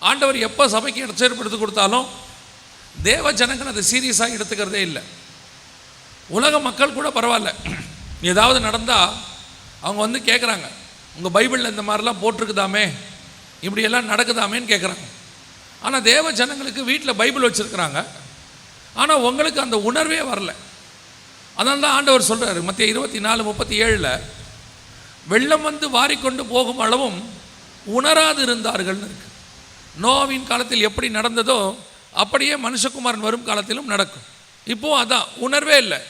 ஆண்டவர் எப்போ சபைக்கு எச்சரிப்படுத்தி கொடுத்தாலும் தேவ ஜனங்கள் அதை சீரியஸாக எடுத்துக்கிறதே இல்லை. உலக மக்கள் கூட பரவாயில்ல, ஏதாவது நடந்தால் அவங்க வந்து கேட்குறாங்க, உங்கள் பைபிளில் இந்த மாதிரிலாம் போட்டிருக்குதாமே, இப்படியெல்லாம் நடக்குதாமேன்னு கேட்குறாங்க. ஆனால் தேவ ஜனங்களுக்கு வீட்டில் பைபிள் வச்சுருக்குறாங்க, ஆனால் உங்களுக்கு அந்த உணர்வே வரல. அதனால தான் ஆண்டவர் சொல்கிறார் மத்திய 24:37 வெள்ளம் வந்து வாரிக்கொண்டு போகும் அளவும் உணராது இருந்தார்கள்னு இருக்கு. நோவாவின் காலத்தில் எப்படி நடந்ததோ அப்படியே மனுஷகுமாரன் வரும் காலத்திலும் நடக்கும். இப்போது அதான் உணர்வே இல்லை.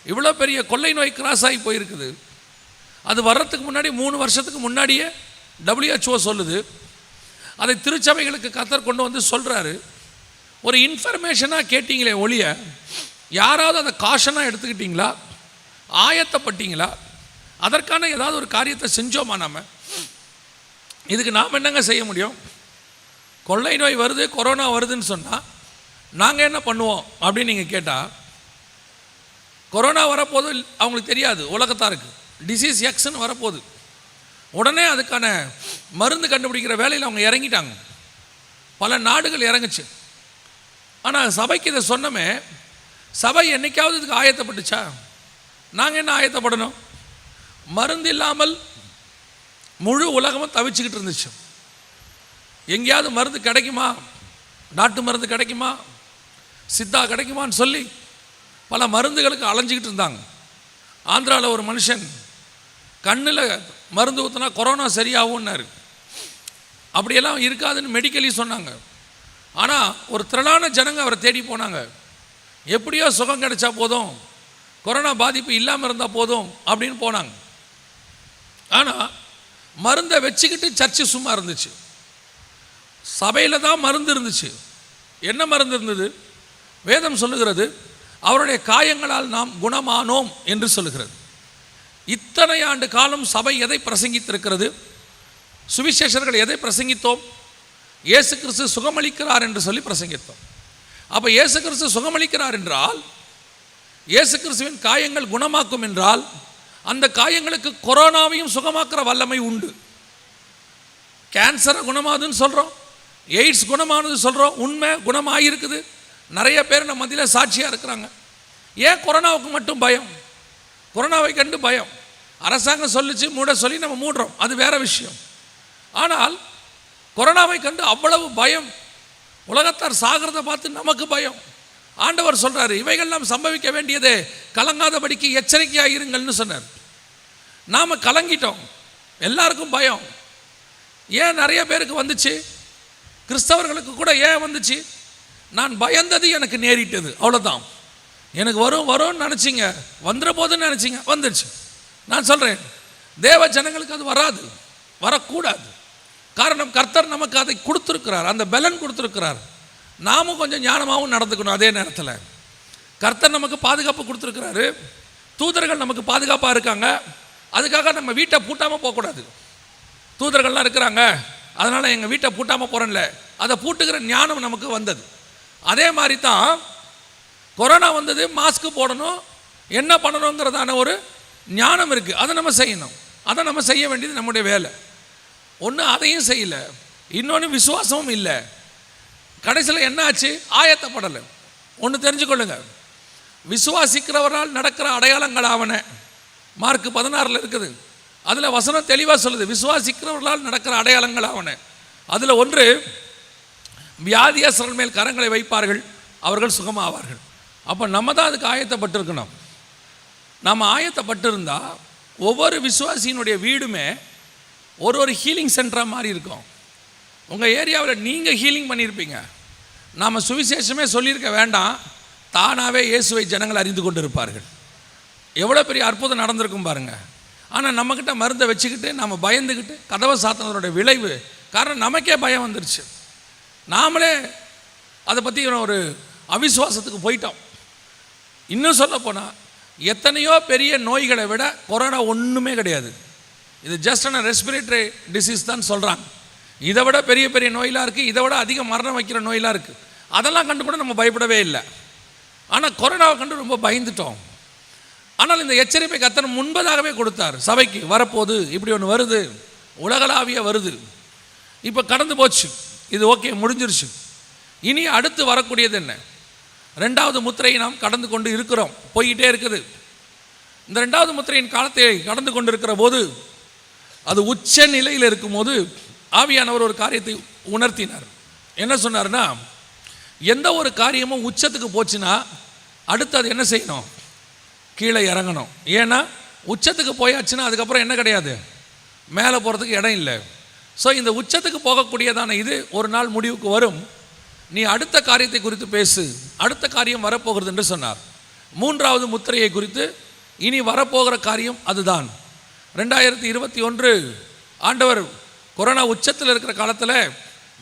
இவ்வளோ பெரிய கொள்ளை நோய் கிராஸ் ஆகி போயிருக்குது. அது வர்றதுக்கு முன்னாடி 3 வருஷத்துக்கு முன்னாடியே WHO சொல்லுது. அதை திருச்சபைகளுக்கு கர்த்தர் கொண்டு வந்து சொல்கிறாரு. ஒரு இன்ஃபர்மேஷனாக கேட்டிங்களே ஒழிய யாராவது அதை காஷனாக எடுத்துக்கிட்டிங்களா, ஆயத்தப்பட்டீங்களா, அதற்கான ஏதாவது ஒரு காரியத்தை செஞ்சோமா? இதுக்கு நாம் என்னங்க செய்ய முடியும்? கொள்ளை நோய் வருது, கொரோனா வருதுன்னு சொன்னால் நாங்கள் என்ன பண்ணுவோம் அப்படின்னு நீங்கள் கேட்டால், கொரோனா வரப்போது அவங்களுக்கு தெரியாது, உலகத்தாருக்கு டிசீஸ் எக்ஸ்ன்னு வரப்போகுது. உடனே அதுக்கான மருந்து கண்டுபிடிக்கிற வேலையில் அவங்க இறங்கிட்டாங்க. பல நாடுகள் இறங்குச்சு. ஆனால் சபைக்கு இதை சொன்னமே, சபை என்னைக்காவது இதுக்கு ஆயத்தப்பட்டுச்சா? நாங்கள் என்ன ஆயத்தப்படணும்? மருந்து இல்லாமல் முழு உலகமும் தவிச்சுக்கிட்டு இருந்துச்சு. எங்கேயாவது மருந்து கிடைக்குமா, நாட்டு மருந்து கிடைக்குமா, சித்தா கிடைக்குமான்னு சொல்லி பல மருந்துகளுக்கு அலைஞ்சிக்கிட்டு இருந்தாங்க. ஆந்திராவில் ஒரு மனுஷன் கண்ணில் மருந்து ஊற்றினா கொரோனா சரியாகும்னாரு. அப்படியெல்லாம் இருக்காதுன்னு மெடிக்கலி சொன்னாங்க. ஆனால் ஒரு திரளான ஜனங்க அவரை தேடி போனாங்க. எப்படியோ சுகம் கிடைச்சா போதும், கொரோனா பாதிப்பு இல்லாமல் இருந்தால் போதும் அப்படின்னு போனாங்க. ஆனால் மருந்தை வச்சுக்கிட்டு சர்ச்சு சும்மா இருந்துச்சு. சபையில் தான் மருந்து இருந்துச்சு. என்ன மருந்து இருந்தது? வேதம் சொல்லுகிறது, அவருடைய காயங்களால் நாம் குணமானோம் என்று சொல்லுகிறது. இத்தனை ஆண்டு காலம் சபை எதை பிரசங்கித்திருக்கிறது? சுவிசேஷர்கள் எதை பிரசங்கித்தோம்? இயேசு கிறிஸ்து சுகமளிக்கிறார் என்று சொல்லி பிரசங்கித்தோம். அப்போ இயேசு கிறிஸ்து சுகமளிக்கிறார் என்றால், இயேசு கிறிஸ்துவின் காயங்கள் குணமாக்கும் என்றால், அந்த காயங்களுக்கு கொரோனாவையும் சுகமாக்குற வல்லமை உண்டு. கேன்சரை குணமாகுதுன்னு சொல்கிறோம், எய்ட்ஸ் குணமானது சொல்கிறோம், உண்மை குணமாகிருக்குது. நிறைய பேர் நம்ம மத்தியில் சாட்சியாக இருக்கிறாங்க. ஏன் கொரோனாவுக்கு மட்டும் பயம்? கொரோனாவை கண்டு பயம். அரசாங்கம் சொல்லிச்சு மூட சொல்லி நம்ம மூடுறோம், அது வேற விஷயம். ஆனால் கொரோனாவை கண்டு அவ்வளவு பயம், உலகத்தார் சாகிறத பார்த்து நமக்கு பயம். ஆண்டவர் சொல்கிறாரு, இவைகள்லாம் சம்பவிக்க வேண்டியதே, கலங்காதபடிக்கு எச்சரிக்கையாக இருங்கள்னு சொன்னார். நாம் கலங்கிட்டோம், எல்லாருக்கும் பயம். ஏன் நிறைய பேருக்கு வந்துச்சு? கிறிஸ்தவர்களுக்கு கூட ஏன் வந்துச்சு? நான் பயந்தது எனக்கு நேரிட்டது, அவ்வளோதான். எனக்கு வரும்னு நினச்சிங்க, வந்துட போதுன்னு நினச்சிங்க, வந்துடுச்சு. நான் சொல்கிறேன், தேவ ஜனங்களுக்கு அது வராது, வரக்கூடாது. காரணம், கர்த்தர் நமக்கு அதை கொடுத்துருக்கிறார், அந்த பலன் கொடுத்துருக்கிறார். நாமும் கொஞ்சம் ஞானமாகவும் நடந்துக்கணும். அதே நேரத்தில் கர்த்தர் நமக்கு பாதுகாப்பு கொடுத்துருக்கிறாரு, தூதர்கள் நமக்கு பாதுகாப்பாக இருக்காங்க. அதுக்காக நம்ம வீட்டை பூட்டாமல் போகக்கூடாது. தூதர்கள்லாம் இருக்கிறாங்க, அதனால் எங்கள் வீட்டை பூட்டாமல் போகிறேன்ல, அதை பூட்டுக்கிற ஞானம் நமக்கு வந்தது. அதே மாதிரி தான் கொரோனா வந்தது, மாஸ்க்கு போடணும், என்ன பண்ணணுங்கிறதான ஒரு ஞானம் இருக்குது. அதை நம்ம செய்யணும். அதை நம்ம செய்ய வேண்டியது நம்முடைய வேலை. ஒன்று அதையும் செய்யலை, இன்னொன்று விசுவாசமும் இல்லை. கடைசியில் என்ன ஆச்சு? ஆயத்தப்படலை. ஒன்று தெரிஞ்சுக்கொள்ளுங்க, விசுவாசிக்கிறவரால் நடக்கிற அடையாளங்கள் ஆவன. மார்க் 16 இருக்குது. அதில் வசனம் தெளிவாக சொல்லுது, விசுவாசிக்கிறவர்களால் நடக்கிற அடையாளங்கள் ஆவன. அதில் ஒன்று, வியாதியஸ்தர்கள் மேல் கரங்களை வைப்பார்கள், அவர்கள் சுகமாவார்கள். அப்போ நம்ம தான் அதுக்கு ஆயத்தப்பட்டிருக்கணும். நம்ம ஆயத்தப்பட்டிருந்தால் ஒவ்வொரு விசுவாசியினுடைய வீடுமே ஒரு ஹீலிங் சென்டராக மாதிரி இருக்கும். உங்கள் ஏரியாவில் நீங்கள் ஹீலிங் பண்ணியிருப்பீங்க. நாம் சுவிசேஷமே சொல்லியிருக்க வேண்டாம், தானாகவே இயேசுவை ஜனங்கள் அறிந்து கொண்டு இருப்பார்கள். எவ்வளோ பெரிய அற்புதம் நடந்திருக்கும் பாருங்கள். ஆனால் நம்மக்கிட்ட மருந்தை வச்சுக்கிட்டு நம்ம பயந்துக்கிட்டு கதவை சாத்தினதோட விளைவு, காரணம் நமக்கே பயம் வந்துருச்சு. நாமளே அதை பற்றி ஒரு அவிசுவாசத்துக்கு போயிட்டோம். இன்னும் சொல்ல போனால், எத்தனையோ பெரிய நோய்களை விட கொரோனா ஒன்றுமே கிடையாது. இது ஜஸ்ட் அண்ட் ரெஸ்பிரேட்டரி டிசீஸ் தான் சொல்கிறாங்க. இதை விட பெரிய பெரிய நோயெலாம் இருக்குது, இதை விட அதிக மரணம் வைக்கிற நோயெலாம் இருக்குது. அதெல்லாம் கண்டு கூட நம்ம பயப்படவே இல்லை. ஆனால் கொரோனாவை கண்டு ரொம்ப பயந்துட்டோம். ஆனால் இந்த எச்சரிப்பை கர்த்தர் முன்பதாகவே கொடுத்தார். சபைக்கு வரப்போகுது, இப்படி ஒன்று வருது, உலகளாவிய வருது. இப்போ கடந்து போச்சு. இது ஓகே, முடிஞ்சிருச்சு. இனி அடுத்து வரக்கூடியது என்ன? ரெண்டாவது முத்திரையை நாம் கடந்து கொண்டு இருக்கிறோம், போய்கிட்டே இருக்குது. இந்த ரெண்டாவது முத்திரையின் காலத்தை கடந்து கொண்டு இருக்கிற போது, அது உச்ச நிலையில் இருக்கும்போது ஆவியானவர் ஒரு காரியத்தை உணர்த்தினார். என்ன சொன்னார்னா, எந்த ஒரு காரியமும் உச்சத்துக்கு போச்சுன்னா அடுத்து அது என்ன செய்யணும்? கீழே இறங்கணும். ஏன்னா உச்சத்துக்கு போயாச்சுன்னா அதுக்கப்புறம் என்ன கிடையாது, மேலே போகிறதுக்கு இடம் இல்லை. ஸோ இந்த உச்சத்துக்கு போகக்கூடியதான இது ஒரு நாள் முடிவுக்கு வரும். நீ அடுத்த காரியத்தை குறித்து பேசு, அடுத்த காரியம் வரப்போகிறது என்று சொன்னார். மூன்றாவது முத்திரையை குறித்து இனி வரப்போகிற காரியம் அதுதான். 2021 ஆண்டவர் கொரோனா உச்சத்தில் இருக்கிற காலத்தில்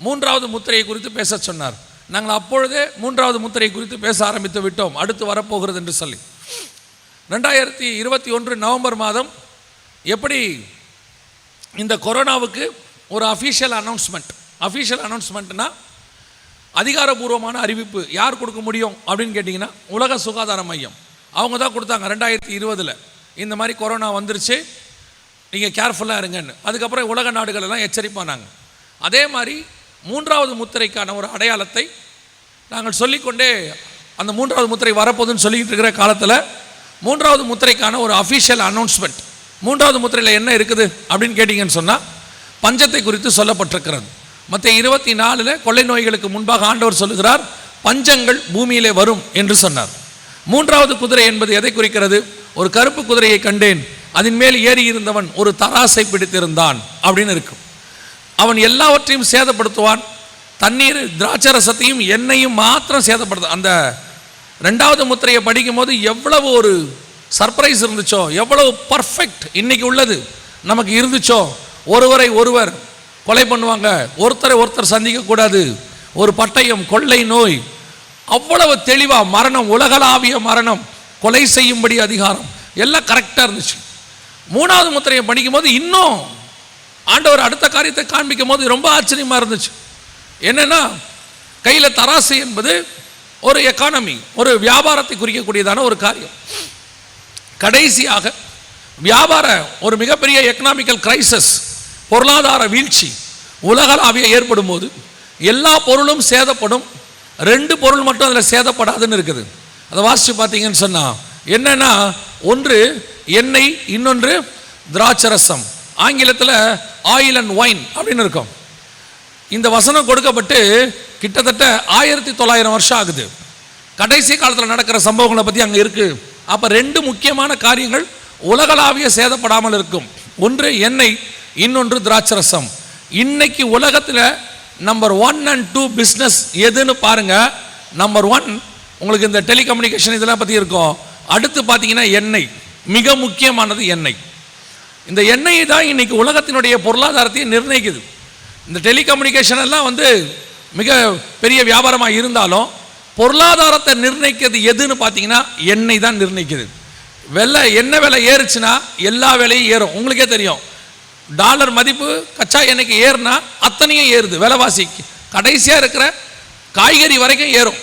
மூன்றாவது முத்திரையை குறித்து பேச சொன்னார். நாங்கள் அப்பொழுதே மூன்றாவது முத்திரையை குறித்து பேச ஆரம்பித்து விட்டோம், அடுத்து வரப்போகிறது என்று சொல்லி. 2021 நவம்பர் மாதம் எப்படி இந்த கொரோனாவுக்கு ஒரு அஃபீஷியல் அனௌன்ஸ்மெண்ட்னா அதிகாரபூர்வமான அறிவிப்பு யார் கொடுக்க முடியும் அப்படின்னு கேட்டிங்கன்னா உலக சுகாதார மையம் அவங்க தான் கொடுத்தாங்க. 2020 இந்த மாதிரி கொரோனா வந்துருச்சு, நீங்கள் கேர்ஃபுல்லாக இருங்கன்னு. அதுக்கப்புறம் உலக நாடுகள் எல்லாம் எச்சரிப்பானாங்க. அதே மாதிரி மூன்றாவது முத்திரைக்கான ஒரு அடையாளத்தை நாங்கள் சொல்லிக்கொண்டே அந்த மூன்றாவது முத்திரை வரப்போகுதுன்னு சொல்லிக்கிட்டு இருக்கிற காலத்தில் மூன்றாவது முத்திரைக்கான ஒரு அஃபீஷியல் அனௌன்ஸ்மெண்ட். மூன்றாவது முத்திரையில் என்ன இருக்குது அப்படின்னு கேட்டிங்கன்னு சொன்னால் பஞ்சத்தை குறித்து சொல்லப்பட்டிருக்கிறது. மத்திய 24 கொள்ளை நோய்களுக்கு முன்பாக ஆண்டவர் சொல்லுகிறார், பஞ்சங்கள் பூமியிலே வரும் என்று சொன்னார். மூன்றாவது குதிரை என்பது எதை குறிக்கிறது? ஒரு கருப்பு குதிரையை கண்டேன், அதன் மேல் ஏறி இருந்தவன் ஒரு தராசை பிடித்திருந்தான் அப்படின்னு இருக்கும். அவன் எல்லாவற்றையும் சேதப்படுத்துவான், தண்ணீர் திராட்சரசத்தையும் எண்ணெயும் மாத்திரம் சேதப்படுத்த. அந்த ரெண்டாவது முத்திரையை படிக்கும் போது எவ்வளவு ஒரு சர்ப்ரைஸ் இருந்துச்சோ, எவ்வளவு பர்ஃபெக்ட் இன்னைக்கு உள்ளது நமக்கு இருந்துச்சோ. ஒருவரை ஒருவர் கொலை பண்ணுவாங்க, ஒருத்தரை ஒருத்தர் சந்திக்கக்கூடாது, ஒரு பட்டயம், கொள்ளை நோய், அவ்வளவு தெளிவாக மரணம், உலகளாவிய மரணம், கொலை செய்யும்படி அதிகாரம், எல்லாம் கரெக்டாக இருந்துச்சு. மூணாவது முத்திரையை படிக்கும் போது இன்னும் ஆண்டவர் அடுத்த காரியத்தை காண்பிக்கும் போது ரொம்ப ஆச்சரியமாக இருந்துச்சு. என்னென்னா, கையில் தராசு என்பது ஒரு எக்கானமி, ஒரு வியாபாரத்தை குறிக்கக்கூடியதான ஒரு காரியம். கடைசியாக வியாபார ஒரு மிகப்பெரிய எக்கனாமிக்கல் கிரைசிஸ், பொருளாதார வீழ்ச்சி உலகளாவிய ஏற்படும் போது எல்லா பொருளும் சேதப்படும், 2 பொருள் மட்டும் அதில் சேதப்படாதுன்னு இருக்குது. அதை வாசித்து பார்த்தீங்கன்னு சொன்னால் என்னென்னா, ஒன்று எண்ணெய், இன்னொன்று திராட்சரசம். ஆங்கிலத்தில் ஆயில் அண்ட் ஒயின் அப்படின்னு இருக்கும். இந்த வசனம் கொடுக்கப்பட்டு கிட்டத்தட்ட 1900 வருஷம் ஆகுது. கடைசி காலத்தில் நடக்கிற சம்பவங்களை பற்றி அங்கே இருக்குது. அப்போ 2 முக்கியமான காரியங்கள் உலகளாவிய சேதப்படாமல் இருக்கும். ஒன்று எண்ணெய், இன்னொன்று திராட்சரசம். இன்னைக்கு உலகத்தில் நம்பர் 1 and 2 பிஸ்னஸ் எதுன்னு பாருங்க. நம்பர் 1 உங்களுக்கு இந்த டெலிகம்யூனிகேஷன் இதெல்லாம் பற்றி இருக்கும். அடுத்து பார்த்தீங்கன்னா எண்ணெய், மிக முக்கியமானது எண்ணெய். இந்த எண்ணெய் தான் இன்னைக்கு உலகத்தினுடைய பொருளாதாரத்தை நிர்ணயிக்குது. இந்த டெலிகம்யூனிகேஷன் எல்லாம் மிக பெரிய வியாபாரமாக இருந்தாலும் பொருளாதாரத்தை நிர்ணயிக்கிறது எதுன்னு பார்த்தீங்கன்னா எண்ணெய் தான் நிர்ணயிக்குது. எண்ணெய் விலை ஏறுச்சுன்னா எல்லா விலையும் ஏறும். உங்களுக்கே தெரியும், டாலர் மதிப்பு கச்சா எண்ணெய்க்கு ஏறுனா அத்தனையும் ஏறுது. விலைவாசிக்கு கடைசியாக இருக்கிற காய்கறி வரைக்கும் ஏறும்.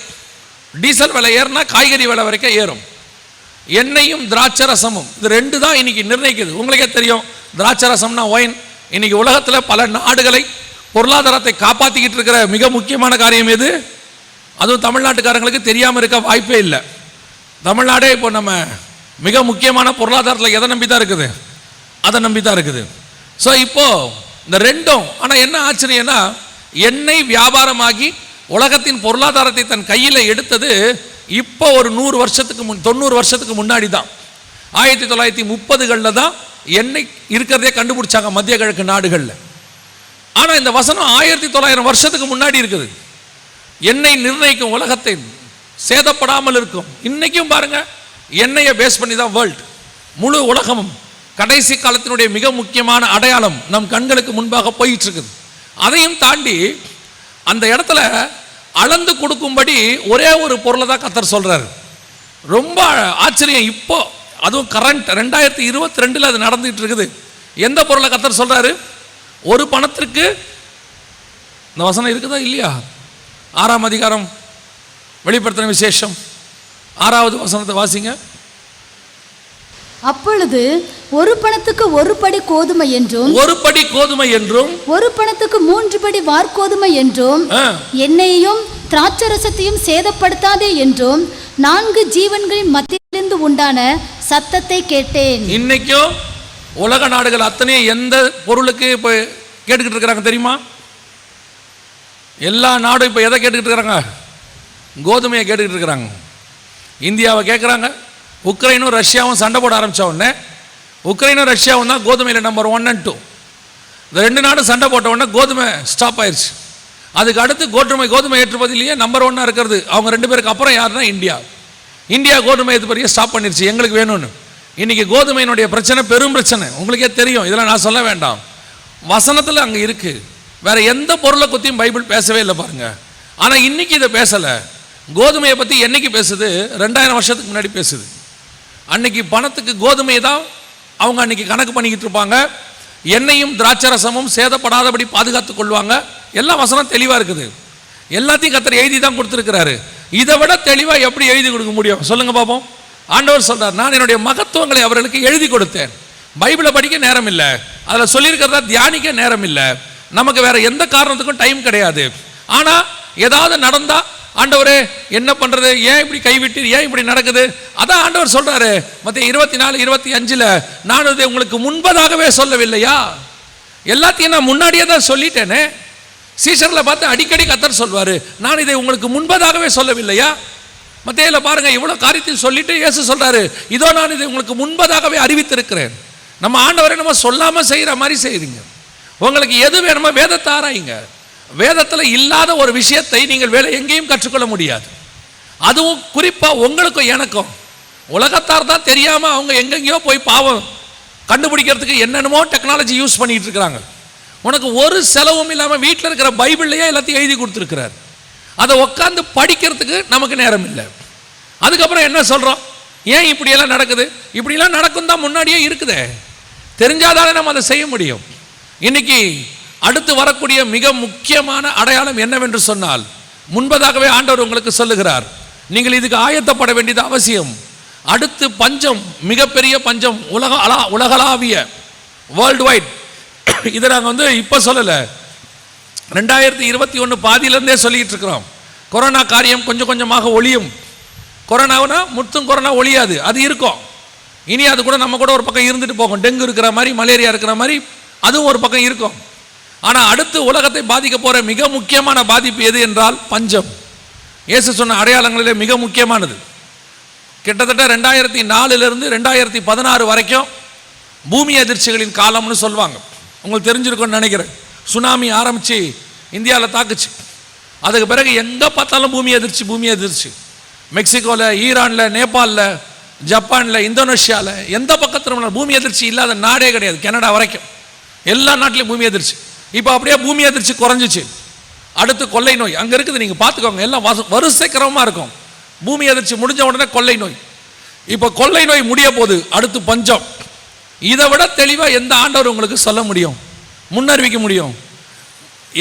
டீசல் விலை ஏறுனா காய்கறி விலை வரைக்கும் ஏறும். எண்ணெயும் திராட்சரசமும் இது 2 தான் இன்னைக்கு நிர்ணயிக்குது. உங்களுக்கே தெரியும், திராட்சரசம்னா ஒயின். இன்னைக்கு உலகத்தில் பல நாடுகளை பொருளாதாரத்தை காப்பாற்றிக்கிட்டு இருக்கிற மிக முக்கியமான காரியம் எது? அதுவும் தமிழ்நாட்டுக்காரங்களுக்கு தெரியாமல் இருக்க வாய்ப்பே இல்லை. தமிழ்நாடே இப்போ நம்ம மிக முக்கியமான பொருளாதாரத்தில் எதை நம்பி தான் இருக்குது? அதை நம்பி தான் இருக்குது. ஸோ இப்போது இந்த 2ம், ஆனால் என்ன ஆச்சரியம்னா, எண்ணெய் வியாபாரமாகி உலகத்தின் பொருளாதாரத்தை தன் கையில் எடுத்தது இப்போ ஒரு 100 வருஷத்துக்கு 90 வருஷத்துக்கு முன்னாடி தான். 1930களில் தான் எண்ணெய் இருக்கிறதே கண்டுபிடிச்சாங்க மத்திய கிழக்கு நாடுகளில். ஆனால் இந்த வசனம் 1900 வருஷத்துக்கு முன்னாடி இருக்குது. எண்ணெய் நிர்ணயிக்கும், உலகத்தை சேதப்படாமல் இருக்கும். இன்னைக்கும் பாருங்க, எண்ணெயை பேஸ் பண்ணி தான் வேர்ல்டு, முழு உலகமும் கடைசி காலத்தினுடைய மிக முக்கியமான அடையாளம் நம் கண்களுக்கு முன்பாக போயிட்டு இருக்குது. அதையும் தாண்டி அந்த இடத்துல அளந்து கொடுக்கும்படி ஒரே ஒரு பொருளை தான் கர்த்தர் சொல்றாரு. ரொம்ப ஆச்சரியம். இப்போ அதுவும் கரண்ட் 2022 அது நடந்துட்டு இருக்குது. எந்த பொருளை கர்த்தர் சொல்றாரு? ஒரு பணத்திற்கு, இந்த வசனம் இருக்குதா இல்லையா? 6ஆம் அதிகாரம் வெளிப்படுத்தின விசேஷம் 6வது வசனத்தை வாசிங்க. அப்பொழுது ஒரு பணத்துக்கு ஒரு படி கோதுமை என்றும், ஒரு படி கோதுமை என்றும், ஒரு பணத்துக்கு 3 படி வார்கோதுமை என்றும், எண்ணெயையும் திராட்சரசத்தையும் சேதப்படுத்தாதே என்றும் 4 ஜீவன்களின் மத்தியிலிருந்து உண்டான சத்தத்தை கேட்டேன். இன்னைக்கும் உலக நாடுகள் அத்தனை எந்த பொருளுக்கு இப்போ கேட்டுக்கிட்டு இருக்கிறாங்க தெரியுமா? எல்லா நாடும் இப்போ எதை கேட்டுக்கிட்டு இருக்கிறாங்க? கோதுமையை கேட்டுக்கிட்டு இருக்கிறாங்க. இந்தியாவை கேட்குறாங்க. உக்ரைனும் ரஷ்யாவும் சண்டை போட ஆரம்பித்த உடனே உக்ரைனும் ரஷ்யாவும் தான் கோதுமையில் நம்பர் 1 and 2. இந்த 2 நாடும் சண்டை போட்ட உடனே கோதுமை ஸ்டாப் ஆயிடுச்சு. அதுக்கு அடுத்து கோதுமை ஏற்றுமதியிலேயே நம்பர் 1 இருக்கிறது அவங்க 2 பேருக்கு அப்புறம் யாருன்னா இந்தியா கோதுமை ஏற்றுமதியை ஸ்டாப் பண்ணிருச்சு எங்களுக்கு வேணும்னு. இன்றைக்கி கோதுமையினுடைய பிரச்சனை பெரும் பிரச்சனை, உங்களுக்கே தெரியும், இதெல்லாம் நான் சொல்ல வேண்டாம். வசனத்தில் அங்கே இருக்குது. வேறு எந்த பொருளை பற்றியும் பைபிள் பேசவே இல்லை பாருங்க. ஆனால் இன்றைக்கி இதை பேசலை. கோதுமையை பற்றி என்னைக்கு பேசுது? 2000 வருஷத்துக்கு முன்னாடி பேசுது. அன்னைக்கு பணத்துக்கு கோதுமை தான் அவங்க அன்னைக்கு கணக்கு பண்ணிக்கிட்டு இருப்பாங்க. எண்ணெயும் திராட்சரசமும் சேதப்படாதபடி பாதுகாத்துக் கொள்வாங்க. எல்லா வசனம் தெளிவாக இருக்குது. எல்லாத்தையும் கர்த்தர் எழுதி தான் கொடுத்துருக்கிறாரு. இதை விட தெளிவாக எப்படி எழுதி கொடுக்க முடியும் சொல்லுங்க பார்ப்போம். ஆண்டவர் சொல்றார், நான் என்னுடைய மகத்துவங்களை அவர்களுக்கு எழுதி கொடுத்தேன். பைபிளை படிக்க நேரம் இல்லை, அதில் சொல்லியிருக்கிறதா தியானிக்க நேரம் இல்லை. நமக்கு வேற எந்த காரணத்துக்கும் டைம் கிடையாது. ஆனால் ஏதாவது நடந்தா ஆண்டவரே என்ன பண்றது, ஏன் இப்படி கைவிட்டு, ஏன் இப்படி நடக்குது? அதான் ஆண்டவர் சொல்றாரு மத்தேயு 24:25, நான் இதை உங்களுக்கு முன்பதாகவே சொல்லவில்லையா? எல்லாத்தையும் நான் முன்னாடியே தான் சொல்லிட்டேனே. சீஷர்களை பார்த்து அடிக்கடி கர்த்தர் சொல்வாரு, நான் இதை உங்களுக்கு முன்பதாகவே சொல்லவில்லையா? மத்தேயுல பாருங்க, இவ்வளவு காரியத்தில் சொல்லிட்டு இயேசு சொல்றாரு, இதோ நான் இதை உங்களுக்கு முன்பதாகவே அறிவித்திருக்கிறேன். நம்ம ஆண்டவரை நம்ம சொல்லாம செய்யற மாதிரி செய்றீங்க. உங்களுக்கு எது வேணுமோ வேதத்தை ஆராயுங்க. வேதத்தில் இல்லாத ஒரு விஷயத்தை நீங்கள் வேற எங்கேயும் கற்றுக்கொள்ள முடியாது. அதுவும் குறிப்பாக உங்களுக்கும் எனக்கும். உலகத்தார் தான் தெரியாமல் அவங்க எங்கெங்கேயோ போய் பாவம் கண்டுபிடிக்கிறதுக்கு என்னென்னமோ டெக்னாலஜி யூஸ் பண்ணிட்டு இருக்கிறாங்க. உனக்கு ஒரு செலவும் இல்லாமல் வீட்டில் இருக்கிற பைபிள்லையே எல்லாத்தையும் எழுதி கொடுத்துருக்கிறார். அதை உட்காந்து படிக்கிறதுக்கு நமக்கு நேரம் இல்லை. அதுக்கப்புறம் என்ன சொல்கிறோம், ஏன் இப்படியெல்லாம் நடக்குது? இப்படியெல்லாம் நடக்கும் தான் முன்னாடியே இருக்குதே, தெரிஞ்சாதானே நம்ம அதை செய்ய முடியும். இன்னைக்கு அடுத்து வரக்கூடிய மிக முக்கியமான அடையாளம் என்னவென்று சொன்னால், முன்பதாகவே ஆண்டவர் உங்களுக்கு சொல்லுகிறார், நீங்கள் இதுக்கு ஆயத்தப்பட வேண்டியது அவசியம். அடுத்து பஞ்சம், மிகப்பெரிய பஞ்சம், உலகளாவிய வேர்ல்டு வைட். இதை நாங்கள் இப்போ சொல்லலை, 2021 பாதியிலேருந்தே சொல்லிட்டு இருக்கிறோம். கொரோனா காரியம் கொஞ்சம் கொஞ்சமாக ஒழியும். கொரோனாவுனா முத்தும் கொரோனா ஒழியாது, அது இருக்கும். இனி அது கூட நம்ம கூட ஒரு பக்கம் இருந்துட்டு போகும். டெங்கு இருக்கிற மாதிரி, மலேரியா இருக்கிற மாதிரி அதுவும் ஒரு பக்கம் இருக்கும். ஆனால் அடுத்து உலகத்தை பாதிக்க போகிற மிக முக்கியமான பாதிப்பு எது என்றால் பஞ்சம். இயேசு சொன்ன அடையாளங்களிலே மிக முக்கியமானது. கிட்டத்தட்ட 2004 2016 வரைக்கும் பூமி அதிர்ச்சிகளின் காலம்னு சொல்லுவாங்க. உங்களுக்கு தெரிஞ்சிருக்கும்னு நினைக்கிறேன். சுனாமி ஆரம்பித்து இந்தியாவில் தாக்குச்சு. அதுக்கு பிறகு எங்கே பார்த்தாலும் பூமி அதிர்ச்சி. மெக்சிகோவில், ஈரானில், நேபாளில், ஜப்பானில், இந்தோனேஷியாவில், எந்த பக்கத்தில் பூமி அதிர்ச்சி இல்லாத நாடே கிடையாது. கனடா வரைக்கும் எல்லா நாட்டிலையும் பூமி அதிர்ச்சி. இப்போ அப்படியே பூமி அதிர்ச்சி குறைஞ்சிச்சு. அடுத்து கொள்ளை நோய் அங்கே இருக்குது, நீங்கள் பார்த்துக்கோங்க. எல்லாம் வரிசை கிரமமாக இருக்கும். பூமி அதிர்ச்சி முடிஞ்ச உடனே கொள்ளை நோய். இப்போ கொள்ளை நோய் முடிய போது, அடுத்து பஞ்சம். இதை விட தெளிவாக எந்த ஆண்டவர் உங்களுக்கு சொல்ல முடியும், முன்னறிவிக்க முடியும்?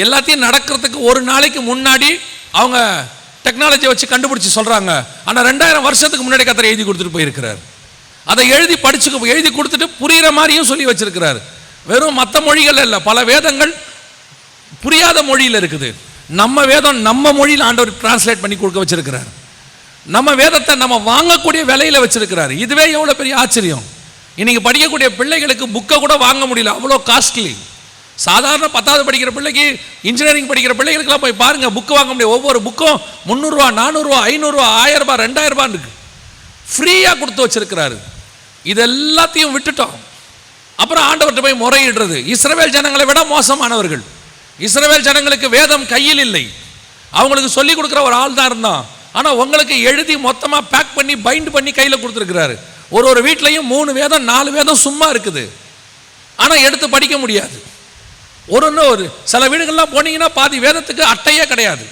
எல்லாத்தையும் நடக்கிறதுக்கு ஒரு நாளைக்கு முன்னாடி அவங்க டெக்னாலஜியை வச்சு கண்டுபிடிச்சி சொல்கிறாங்க. ஆனால் 2000 வருஷத்துக்கு முன்னாடி கர்த்தர் எழுதி கொடுத்துட்டு போயிருக்கிறார். அதை எழுதி கொடுத்துட்டு புரிகிற மாதிரியும் சொல்லி வச்சிருக்கிறார். வெறும் மற்ற மொழிகள் இல்லை, பல வேதங்கள் புரியாத மொழியில் இருக்குது. நம்ம வேதம் நம்ம மொழியில் ஆண்டவர் டிரான்ஸ்லேட் பண்ணி கொடுக்க வச்சிருக்கிறார். நம்ம வேதத்தை நம்ம வாங்கக்கூடிய விலையில் வச்சிருக்கிறார். இதுவே எவ்வளோ பெரிய ஆச்சரியம். இன்னைக்கு படிக்கக்கூடிய பிள்ளைகளுக்கு புக்கை கூட வாங்க முடியல, அவ்வளோ காஸ்ட்லி. சாதாரண 10வது படிக்கிற பிள்ளைக்கு, இன்ஜினியரிங் படிக்கிற பிள்ளைகளுக்கெல்லாம் போய் பாருங்க, புக்கு வாங்க முடியும். ஒவ்வொரு புக்கும் 300 400 500 1000 2000 இருக்கு, ஃப்ரீயாக கொடுத்து வச்சிருக்கிறாரு. இது எல்லாத்தையும் விட்டுட்டோம். அப்புறம் ஆண்டவர்கிட்ட போய் முறையிடுறது. இஸ்ரவேல் ஜனங்களை விட மோசமானவர்கள். இஸ்ரவேல் ஜனங்களுக்கு வேதம் கையில் இல்லை, அவங்களுக்கு சொல்லிக் கொடுக்குற ஒரு ஆள் தான் இருந்தான். ஆனால் உங்களுக்கு எழுதி மொத்தமாக பேக் பண்ணி பைண்ட் பண்ணி கையில் கொடுத்துருக்கிறாரு. ஒரு வீட்லையும் 3 வேதம் 4 வேதம் சும்மா இருக்குது, ஆனால் எடுத்து படிக்க முடியாது. ஒரு சில வீடுகள்லாம் போனீங்கன்னா பாதி வேதத்துக்கு அட்டையே கிடையாது.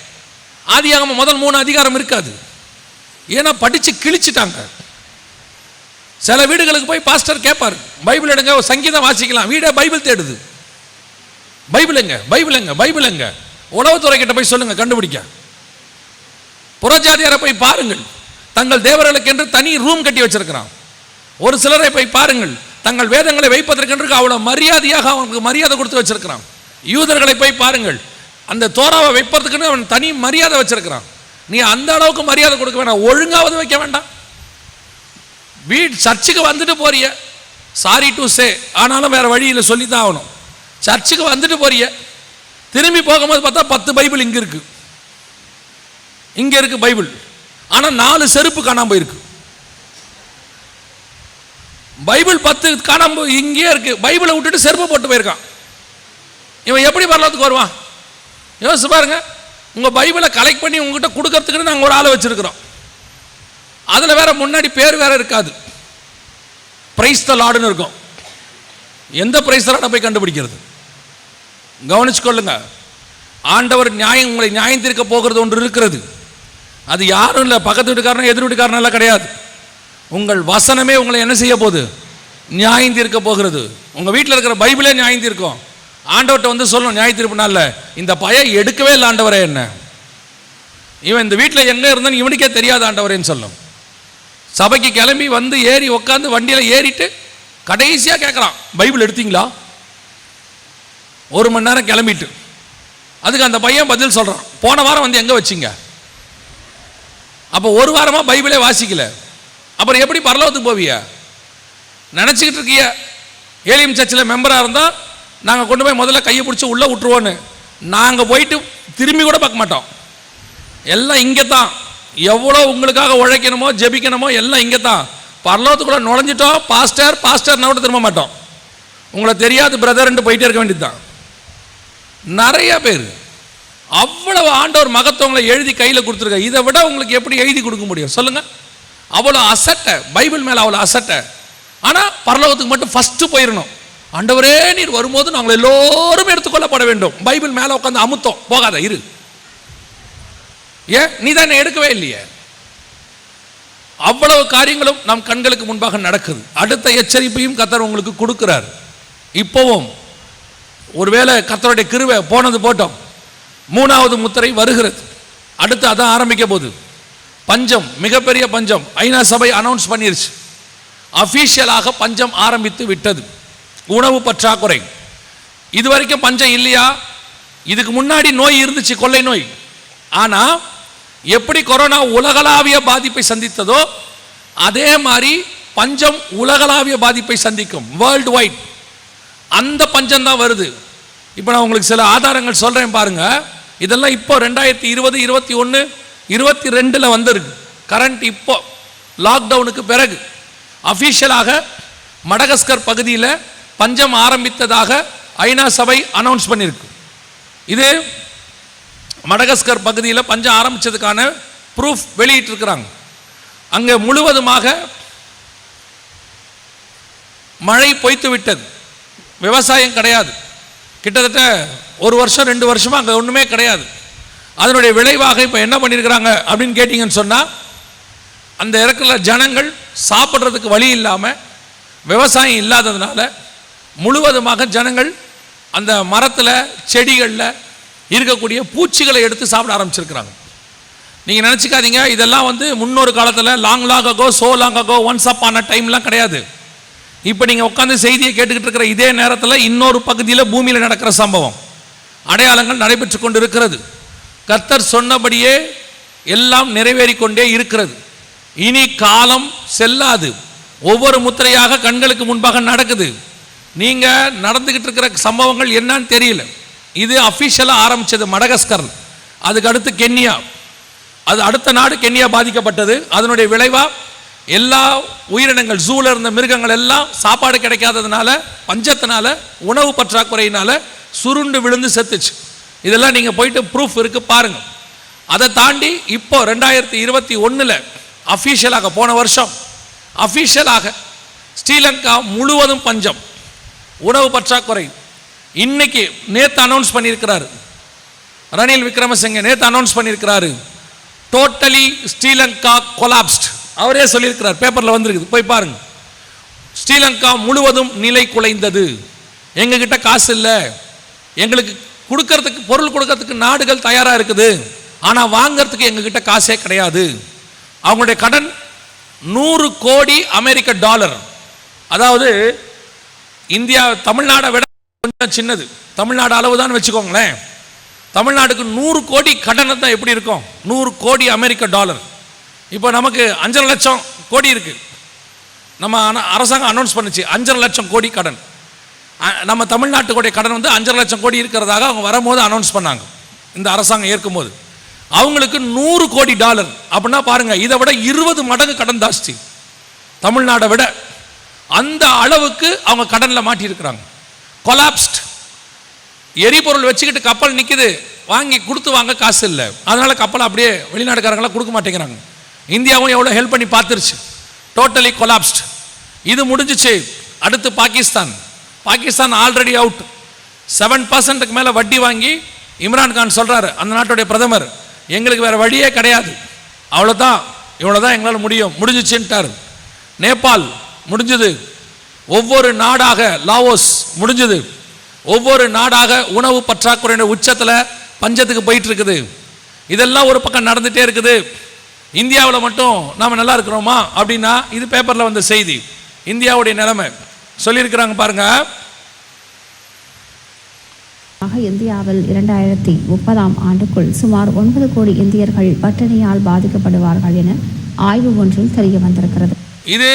ஆதியாகமம் முதல் 3 அதிகாரம் இருக்காது, ஏன்னா படித்து கிழிச்சிட்டாங்க. சில வீடுகளுக்கு போய் பாஸ்டர் கேட்பார், பைபிள் எடுங்க, சங்கீதம் வாசிக்கலாம், வீடே பைபிள் தேடுது. பைபிள் எங்க? உளவுத்துறை கிட்ட போய் சொல்லுங்க கண்டுபிடிக்க. புறஜாதியாரை போய் பாருங்கள், தங்கள் தேவர்களுக்கு என்று தனி ரூம் கட்டி வச்சிருக்கிறான். ஒரு சிலரை போய் பாருங்கள், தங்கள் வேதங்களை வைப்பதற்கென்று அவ்வளவு மரியாதையாக அவனுக்கு மரியாதை கொடுத்து வச்சிருக்கிறான். யூதர்களை போய் பாருங்கள், அந்த தோராவை வைப்பதற்குன்னு அவன் தனி மரியாதை வச்சிருக்கிறான். நீ அந்த அளவுக்கு மரியாதை கொடுக்க வேண்டாம், ஒழுங்காவது வைக்க வேண்டாம். சர்ச்சுக்கு வந்துட்டு போறிய, சாரி டு சே, ஆனாலும் வேற வழியில் சொல்லி தான் ஆகணும். சர்ச்சுக்கு வந்துட்டு போறிய, திரும்பி போகும்போது பார்த்தா 10 பைபிள் இங்க இருக்கு, இங்க இருக்கு பைபிள், ஆனா 4 செருப்பு காணாம போயிருக்கு. பைபிள் 10 காணாம இங்கே இருக்கு, பைபிளை விட்டுட்டு செருப்பு போட்டு போயிருக்கான். இவன் எப்படி பரலோகத்துக்கு வருவான்? யோசிச்சு பாருங்க. உங்க பைபிளை கலெக்ட் பண்ணி உங்ககிட்ட கொடுக்கறதுக்கு நாங்கள் ஒரு ஆளை வச்சிருக்கிறோம். அதுல வேற முன்னாடி பேர் வேற இருக்காது, பிரைஸ் தி லார்ட்னு இருக்கும். எந்த பிரைஸ் தி லார்ட் போய் கண்டுபிடிக்கிறது? கவனிச்சுக்கொள்ளுங்க. ஆண்டவர் நியாயம், உங்களை நியாயம் தீர்க்க போகிறது ஒன்று இருக்கிறது. அது யாரும் இல்லை, பக்கத்து வீட்டுக்காரனும் எதிர் வீட்டுக்காரனும் எல்லாம் கிடையாது. உங்கள் வசனமே உங்களை என்ன செய்ய போகுது? நியாயம் தீர்க்க போகிறது. உங்க வீட்டில் இருக்கிற பைபிளே நியாயம் தீர்க்கும். ஆண்டவர்கிட்ட வந்து சொல்லணும், நியாய தீர்ப்பு நாள்ல, இந்த பையன் எடுக்கவே இல்லை ஆண்டவரே, என்ன இவன் இந்த வீட்டில் எங்க இருந்தான்னு இவனுக்கே தெரியாது ஆண்டவரேன்னு சொல்லும். சபைக்கு கிளம்பி வந்து ஏறி உட்காந்து வண்டியில் ஏறிட்டு கடைசியாக கேட்குறான், பைபிள் எடுத்தீங்களா? 1 மணி நேரம் கிளம்பிட்டு அதுக்கு அந்த பையன் பதில் சொல்கிறான், போன வாரம் வந்து எங்கே வச்சிங்க? அப்போ 1 வாரமாக பைபிளே வாசிக்கல, அப்புறம் எப்படி பரலோகத்துக்கு போவிய? நினச்சிக்கிட்டு இருக்கிய ஏலியம் சர்ச்சில் மெம்பராக இருந்தால் நாங்கள் கொண்டு போய் முதல்ல கையை பிடிச்சி உள்ளே விட்டுருவோன்னு. நாங்கள் போயிட்டு திரும்பி கூட பார்க்க மாட்டோம், எல்லாம் இங்கே தான். எவ்வளோ உங்களுக்காக உழைக்கணுமோ ஜெபிக்கணுமோ எல்லாம் இங்கே தான். பரலோகத்துக்குள்ள நுழைஞ்சிட்டோம், பாஸ்டர் பாஸ்டர்னா கூட திரும்ப மாட்டோம். உங்களை தெரியாது பிரதர்ன்ட்டு போயிட்டே இருக்க வேண்டியது தான். நிறைய பேர் அவ்வளவு ஆண்டவர் மகத்துவங்களை எழுதி கையில் கொடுத்துருக்க, இதை விட உங்களுக்கு எப்படி எழுதி கொடுக்க முடியும் சொல்லுங்க? அவ்வளோ அசட்டை, பைபிள் மேலே அவ்வளோ அசட்டை. ஆனால் பரலோகத்துக்கு மட்டும் ஃபர்ஸ்ட் போயிடணும். ஆண்டவரே நீர் வரும்போது நாங்கள் எல்லோரும் எடுத்துக்கொள்ளப்பட வேண்டும். பைபிள் மேலே உட்காந்து அமுத்தம் போகாத இரு. ஏன் நீ தான் எடுக்கவே இல்லையே? அவ்வளவு காரியங்களும் நம் கண்களுக்கு முன்பாக நடக்குது. அடுத்த எச்சரிப்பையும் கர்த்தர் உங்களுக்கு கொடுக்கிறார். இப்போவும் ஒருவேளை கர்த்தருடைய கிருபை போனது போட்டோம், 3வது முத்திரை வருகிறது. அடுத்து அதான் ஆரம்பிக்க போகுது. பஞ்சம், மிகப்பெரிய பஞ்சம். ஐநா சபை அனௌன்ஸ் பண்ணிருச்சு, அபிஷியலாக பஞ்சம் ஆரம்பித்து விட்டது. உணவு பற்றாக்குறை. இதுவரைக்கும் பஞ்சம் இல்லையா? இதுக்கு முன்னாடி நோய் இருந்துச்சு, கொள்ளை நோய். ஆனா எப்படி கொரோனா உலகளாவிய பாதிப்பை சந்தித்ததோ அதே மாதிரி பஞ்சம் உலகளாவிய பாதிப்பை சந்திக்கும், வேர்ல்டு வைட். அந்த பஞ்சம் தான் வருது. இப்போ நான் உங்களுக்கு சில ஆதாரங்கள் சொல்றேன் பாருங்க. இதெல்லாம் இப்போ 2020, 21, 22 வந்திருக்கு. கரண்ட் இப்போ லாக்டவுனுக்கு பிறகு அபிஷியலாக மடகஸ்கர் பகுதியில் பஞ்சம் ஆரம்பித்ததாக ஐநா சபை அனௌன்ஸ் பண்ணியிருக்கு. இது மடகஸ்கர் பகுதியில் பஞ்சம் ஆரம்பித்ததுக்கான ப்ரூஃப் வெளியிட்டிருக்கிறாங்க. அங்கே முழுவதுமாக மழை பொய்த்து விட்டது, விவசாயம் கிடையாது. கிட்டத்தட்ட 1 வருஷம் 2 வருஷமாக அங்கே ஒன்றுமே கிடையாது. அதனுடைய விளைவாக இப்போ என்ன பண்ணியிருக்கிறாங்க அப்படின்னு கேட்டிங்கன்னு சொன்னால், அந்த இருக்கிற ஜனங்கள் சாப்பிட்றதுக்கு வழி இல்லாமல், விவசாயம் இல்லாததுனால முழுவதுமாக ஜனங்கள் அந்த மரத்தில் செடிகளில் இருக்கக்கூடிய பூச்சிகளை எடுத்து சாப்பிட ஆரம்பிச்சிருக்கிறாங்க. நீங்கள் நினச்சிக்காதீங்க இதெல்லாம் வந்து முன்னொரு காலத்தில் long ago, so long ago, once up on a டைம்லாம் கிடையாது. இப்போ நீங்கள் உட்காந்து செய்தியை கேட்டுக்கிட்டு இருக்கிற இதே நேரத்தில் இன்னொரு பகுதியில் பூமியில் நடக்கிற சம்பவம், அடையாளங்கள் நடைபெற்று கொண்டு இருக்கிறது. கர்த்தர் சொன்னபடியே எல்லாம் நிறைவேறி கொண்டே இருக்கிறது. இனி காலம் செல்லாது. ஒவ்வொரு முத்திரையாக கண்களுக்கு முன்பாக நடக்குது. நீங்க நடந்துகிட்டு இருக்கிற சம்பவங்கள் என்னன்னு தெரியல. இது அபிஷியலாக ஆரம்பிச்சது மடகஸ்கர், அதுக்கு அடுத்து கென்யா, அது அடுத்த நாடு கென்யா பாதிக்கப்பட்டது. அதனுடைய விளைவா எல்லா உயிரினங்கள், ஜூல இருந்த மிருகங்கள் எல்லாம் சாப்பாடு கிடைக்காததுனால, பஞ்சத்தினால, உணவு பற்றாக்குறையினால சுருண்டு விழுந்து செத்துச்சு. இதெல்லாம் நீங்க போயிட்டு ப்ரூஃப் இருக்கு பாருங்க. அதை தாண்டி இப்போ 2021 அபிஷியலாக, போன வருஷம் அபிஷியலாக ஸ்ரீலங்கா முழுவதும் பஞ்சம், உணவு பற்றாக்குறை. இன்னைக்கு நேத்து அனௌன்ஸ் பண்ணியிருக்கிறாரு ரணில் விக்ரமசிங்கே, நேத்து அனௌன்ஸ் பண்ணியிருக்கிறாரு டோட்டலி ஸ்ரீலங்கா கொலாப்ஸ்ட். அவரே சொல்லியிருக்கிறார், பேப்பர்ல வந்திருக்குது, போய் பாருங்க. ஸ்ரீலங்கா முழுவதும் நிலை குலைந்தது. எங்ககிட்ட காசு இல்லை, எங்களுக்கு கொடுக்கறதுக்கு, பொருள் கொடுக்கறதுக்கு நாடுகள் தயாரா இருக்குது, ஆனா வாங்கறதுக்கு எங்ககிட்ட காசே கிடையாது. அவங்களுடைய கடன் $100 கோடி அமெரிக்க டாலர், அதாவது இந்தியா தமிழ்நாடை விட கொஞ்சம் சின்னது, தமிழ்நாடு அளவு தான் வச்சுக்கோங்களேன். தமிழ்நாடுக்கு 100 கோடி கடன் தான் எப்படி இருக்கும்? 100 கோடி அமெரிக்க டாலர். இப்போ நமக்கு 5.5 லட்சம் கோடி இருக்குது. நம்ம அரசாங்கம் அனௌன்ஸ் பண்ணிச்சு 5.5 லட்சம் கோடி கடன். நம்ம தமிழ்நாட்டுடைய கடன் வந்து 5.5 லட்சம் கோடி இருக்கிறதாக அவங்க வரும்போது அனௌன்ஸ் பண்ணாங்க. இந்த அரசாங்கம் ஏற்கும்போது அவங்களுக்கு 100 கோடி டாலர் அப்படின்னா பாருங்க, இதை விட 20 மடங்கு கடன் ஜாஸ்தி தமிழ்நாடை விட. அந்த அளவுக்கு அவங்க கடனில் மாட்டியிருக்கிறாங்க. கொலாப்ஸ்ட். எரிபொருள் வச்சுக்கிட்டு கப்பல் நிற்கிது, வாங்கி கொடுத்து வாங்க காசு இல்லை, அதனால கப்பல் அப்படியே வெளிநாடுக்காரங்களாம் கொடுக்க மாட்டேங்கிறாங்க. இந்தியாவும் எவ்வளோ ஹெல்ப் பண்ணி பார்த்துருச்சு. Totally collapsed. இது முடிஞ்சிச்சு. அடுத்து பாகிஸ்தான் ஆல்ரெடி அவுட். 7% மேலே வட்டி வாங்கி இம்ரான்கான் சொல்கிறாரு, அந்த நாட்டுடைய பிரதமர், எங்களுக்கு வேறு வழியே கிடையாது, அவ்வளோதான், இவ்வளோதான் எங்களால் முடியும், முடிஞ்சிச்சுன்ட்டார். நேபாள் முடிஞ்சது. ஒவ்வொரு நாடாக லாவோஸ் முடிஞ்சது. ஒவ்வொரு நாடாக உணவு பற்றாக்குறையுடைய உச்சத்தில் பஞ்சத்துக்கு போயிட்டு இருக்குது. இதெல்லாம் ஒரு பக்கம் நடந்துகிட்டே இருக்குது. இந்தியாவில் மட்டும் நாம் நல்லா இருக்கிறோமா அப்படின்னா இது பேப்பரில் வந்த செய்தி. இந்தியாவுடைய நிலைமை சொல்லியிருக்கிறாங்க பாருங்க. இந்தியாவில் 2030ஆம் ஆண்டுக்குள் சுமார் 9 கோடி இந்தியர்கள் பட்டினியால் பாதிக்கப்படுவார்கள் என ஆய்வு ஒன்றில் தெரிய வந்திருக்கிறது. இது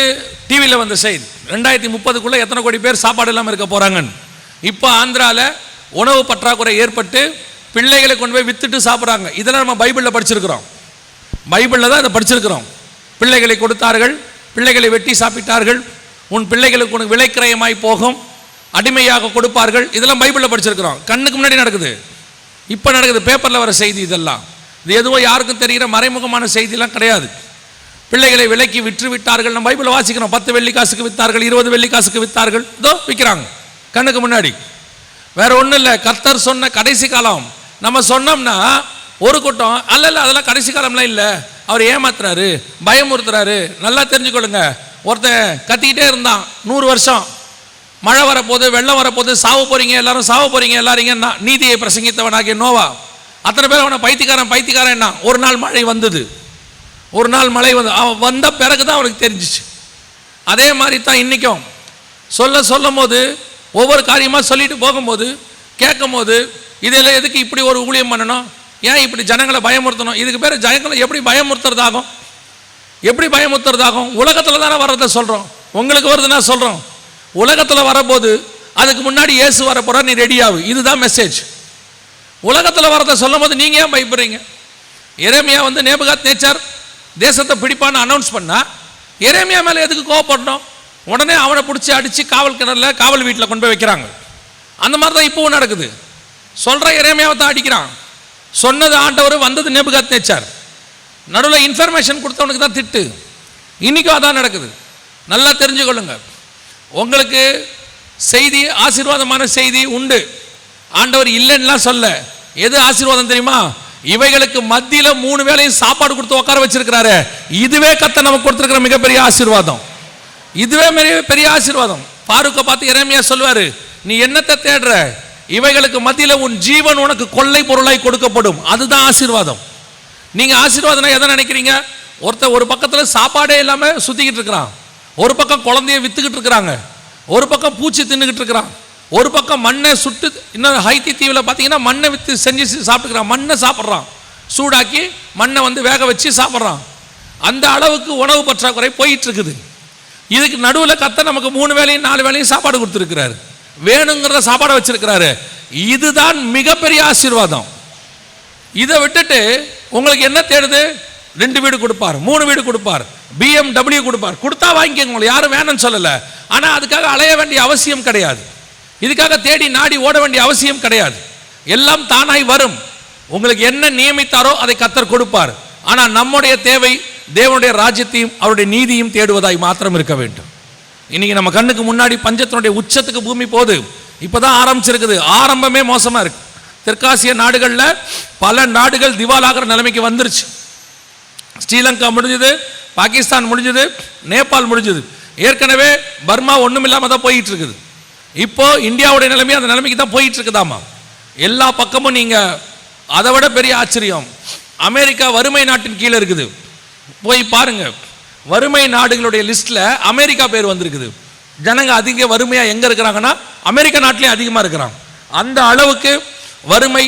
டிவியில் வந்த செய்தி. 2030க்குள்ள எத்தனை கோடி பேர் சாப்பாடு இல்லாமல் இருக்க போறாங்கன்னு. இப்போ ஆந்திராவில் உணவு பற்றாக்குறை ஏற்பட்டு பிள்ளைகளை கொண்டு போய் வித்துட்டு சாப்பிட்றாங்க. இதெல்லாம் நம்ம பைபிளில் படிச்சிருக்கிறோம். பைபிளில் தான் இதை படிச்சிருக்கிறோம். பிள்ளைகளை கொடுத்தார்கள், பிள்ளைகளை வெட்டி சாப்பிட்டார்கள், உன் பிள்ளைகளுக்கு உனக்கு விலைக்கிரயமாய் போகும், அடிமையாக கொடுப்பார்கள். இதெல்லாம் பைபிளில் படிச்சிருக்கிறோம். கண்ணுக்கு முன்னாடி நடக்குது, இப்போ நடக்குது. பேப்பரில் வர செய்தி இதெல்லாம். இது எதுவோ யாருக்கும் தெரிகிற மறைமுகமான செய்திலாம் கிடையாது. பிள்ளைகளை விலைக்கு விற்று விட்டார்கள். நம்ம பைபிளை வாசிக்கிறோம். 10 வெள்ளி காசுக்கு வித்தார்கள், 20 வெள்ளி காசுக்கு வித்தார்கள். இதோ விற்கிறாங்க கண்ணுக்கு முன்னாடி. வேற ஒன்றும் இல்லை. கர்த்தர் சொன்ன கடைசி காலம் நம்ம சொன்னோம்னா ஒரு கூட்டம் அல்ல அதெல்லாம் கடைசி காலம்லாம் இல்லை, அவர் ஏமாத்துறாரு, பயமுறுத்துறாரு. நல்லா தெரிஞ்சுக்கொள்ளுங்க. ஒருத்தன் கத்திக்கிட்டே இருந்தான் 100 வருஷம், மழை வரப்போது, வெள்ளம் வரப்போது, சாவ போறீங்க எல்லாரும், சாவ போறீங்க எல்லாருங்கன்னா நீதியை பிரசங்கித்தவனாகிய நோவா. அத்தனை பேர் அவனை பைத்தியக்காரன் என்ன. ஒரு நாள் மழை வந்தது, ஒரு நாள் மழை வந்து அவன் வந்த பிறகு தான் அவனுக்கு தெரிஞ்சிச்சு. அதே மாதிரி தான் இன்றைக்கும் சொல்லும் போது ஒவ்வொரு காரியமாக சொல்லிட்டு போகும்போது கேட்கும் போது இதில் எதுக்கு இப்படி ஒரு ஊழியம் பண்ணணும், ஏன் இப்படி ஜனங்களை பயமுறுத்தணும், இதுக்கு பேர் ஜனங்களை எப்படி பயமுறுத்துறதாகும்? எப்படி பயமுறுத்துறதாகும்? உலகத்தில் தானே வர்றதை சொல்கிறோம், உங்களுக்கு வருதுன்னா சொல்கிறோம். உலகத்தில் வரப்போது அதுக்கு முன்னாடி இயேசு வரப்போற, நீ ரெடியாகு. இதுதான் மெசேஜ். உலகத்தில் வரதை சொல்லும் போது நீங்கள் ஏன் பயப்படுறீங்க? எரேமியா வந்து நேபுகாத்நேச்சார் தேசத்தை பிடிப்பான்னு அனௌன்ஸ் பண்ணா எரேமியா மேலே எதுக்கு கோவப்படணும்? உடனே அவனை பிடிச்சி அடித்து காவல் கிணறுல காவல் வீட்டில் கொண்டு போய் வைக்கிறாங்க. அந்த மாதிரி தான் இப்போவும் நடக்குது. சொல்கிற எரேமியாவை தான் அடிக்கிறான். சொன்னது ஆண்டவர், வந்தது நேபுகாத்நேச்சார். நடுவில் இன்ஃபர்மேஷன் கொடுத்தவனுக்கு தான் திட்டு. இன்றைக்கும் அதான் நடக்குது. நல்லா தெரிஞ்சுக்கொள்ளுங்க. உங்களுக்கு செய்தி, ஆசீர்வாதமான செய்தி உண்டு. ஆண்டவர் இல்லைன்னா சொல்ல. எது ஆசீர்வாதம் தெரியுமா? இவைகளுக்கு மத்தியில 3 வேளையும் சாப்பாடு கொடுத்து உட்கார வச்சிருக்கிறாரு. இதுவே கர்த்தர் நமக்கு கொடுத்திருக்கிற மிகப்பெரிய ஆசீர்வாதம். இதுவே பெரிய ஆசீர்வாதம். பாருக்க பார்த்து எரேமியா சொல்வாரு, நீ என்னத்தை தேடுற? இவைகளுக்கு மத்தியில உன் ஜீவன் உனக்கு கொள்ளை பொருளாய் கொடுக்கப்படும். அதுதான் ஆசீர்வாதம். நீங்க ஆசீர்வாதம் எதை நினைக்கிறீங்க? ஒருத்தர் ஒரு பக்கத்துல சாப்பாடே இல்லாம சுத்திக்கிட்டு இருக்கிறான், ஒரு பக்கம் குழந்தைய வித்துக்கிட்டு இருக்கிறாங்க, ஒரு பக்கம் பூச்சி தின்னுக்கிட்டு இருக்கிறான், ஒரு பக்கம் மண்ணை சுட்டு, இன்னும் ஹைத்தி தீவில் பார்த்தீங்கன்னா மண்ணை வித்து செஞ்சு சாப்பிட்டுக்கிறான். மண்ணை சாப்பிட்றான், சூடாக்கி மண்ணை வந்து வேக வச்சு சாப்பிட்றான். அந்த அளவுக்கு உணவு பற்றாக்குறை போயிட்டு இருக்குது. இதுக்கு நடுவில் கர்த்தர் நமக்கு 3 வேளையும் 4 வேளையும் சாப்பாடு கொடுத்துருக்கிறாரு. வேணுங்கிறத சாப்பாடை வச்சிருக்கிறாரு. இதுதான் மிகப்பெரிய ஆசீர்வாதம். இதை விட்டுட்டு உங்களுக்கு என்ன தேடுது? 2 வீடு கொடுப்பார், 3 வீடு கொடுப்பார், BMW கொடுப்பார். கொடுத்தா வாங்கிக்கோங்க, உங்களை யாரும் வேணும்னு சொல்லலை. ஆனால் அதுக்காக அலைய வேண்டிய அவசியம் கிடையாது. இதுக்காக தேடி நாடி ஓட வேண்டிய அவசியம் கிடையாது. எல்லாம் தானாய் வரும். உங்களுக்கு என்ன நியமித்தாரோ அதை கர்த்தர் கொடுப்பார். ஆனால் நம்முடைய தேவை தேவனுடைய ராஜ்யத்தையும் அவருடைய நீதியும் தேடுவதாய் மாத்திரம் இருக்க வேண்டும். இன்னைக்கு நம்ம கண்ணுக்கு முன்னாடி பஞ்சத்தினுடைய உச்சத்துக்கு பூமி போகுது. இப்போதான் ஆரம்பிச்சிருக்குது. ஆரம்பமே மோசமாக இருக்கு. தெற்காசிய நாடுகளில் பல நாடுகள் திவாலாகிற நிலைமைக்கு வந்துருச்சு. ஸ்ரீலங்கா முடிஞ்சது, பாகிஸ்தான் முடிஞ்சது, நேபாள் முடிஞ்சது. ஏற்கனவே பர்மா ஒன்றும் இல்லாமல் தான் போயிட்டு இருக்குது. இப்போ இந்தியாவுடைய நிலைமை அந்த நிலைமைக்கு தான் போயிட்டு இருக்குதாமா. எல்லா பக்கமும் நீங்க அதை விட பெரிய ஆச்சரியம், அமெரிக்கா வறுமை நாட்டின் கீழே இருக்குது. போய் பாருங்க, வறுமை நாடுகளுடைய லிஸ்ட்ல அமெரிக்கா பேர் வந்திருக்குது. ஜனங்க அதிக வறுமையாக எங்கே இருக்கிறாங்கன்னா அமெரிக்க நாட்டிலே அதிகமாக இருக்கிறாங்க. அந்த அளவுக்கு வறுமை,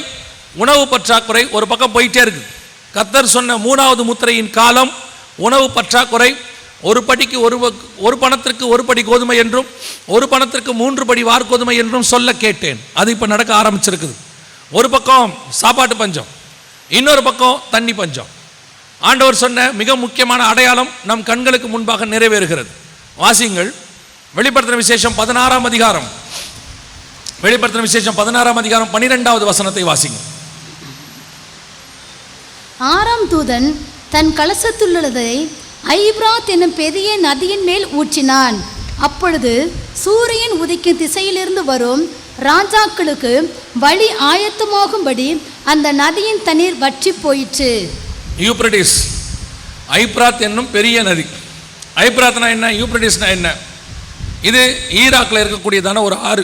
உணவு பற்றாக்குறை ஒரு பக்கம் போயிட்டே இருக்கு. கர்த்தர் சொன்ன 3வது முத்திரையின் காலம் உணவு பற்றாக்குறை. ஒரு படிக்கு ஒரு பணத்திற்கு ஒரு படி கோதுமை என்றும் ஒரு பணத்திற்கு 3 படி வார்கோதுமை என்றும் சொல்ல கேட்டேன். அது இப்போ நடக்க ஆரம்பிச்சிருக்குது. ஒரு பக்கம் சாப்பாட்டு பஞ்சம், இன்னொரு பக்கம் தண்ணி பஞ்சம். ஆண்டவர் சொன்ன மிக முக்கியமான அடையாளம் நம் கண்களுக்கு முன்பாக நிறைவேறுகிறது. வாசிங்கள் வெளிப்படுத்தின விசேஷம் 16ஆம் அதிகாரம். வெளிப்படுத்தின விசேஷம் 16ஆம் அதிகாரம் 12வது வசனத்தை வாசிங்க. 6ஆம் தூதன் தன் கலசத்துள்ளதை ஐப்ராத் என்னும் பெரிய நதியின் மேல் ஊற்றினான். அப்பொழுது சூரியன் உதிக்கும் திசையிலிருந்து வரும் ராஜாக்களுக்கு வழி ஆயத்தமாகும்படி அந்த நதியின் தண்ணீர் வற்றி போயிற்று. யூப்ரடிஸ், ஐப்ராத் என்னும் பெரிய நதி. ஐப்ராத்னா என்ன, யூப்ரடிஸ்னா என்ன? இது ஈராக்கில் இருக்கக்கூடியதான ஒரு ஆறு.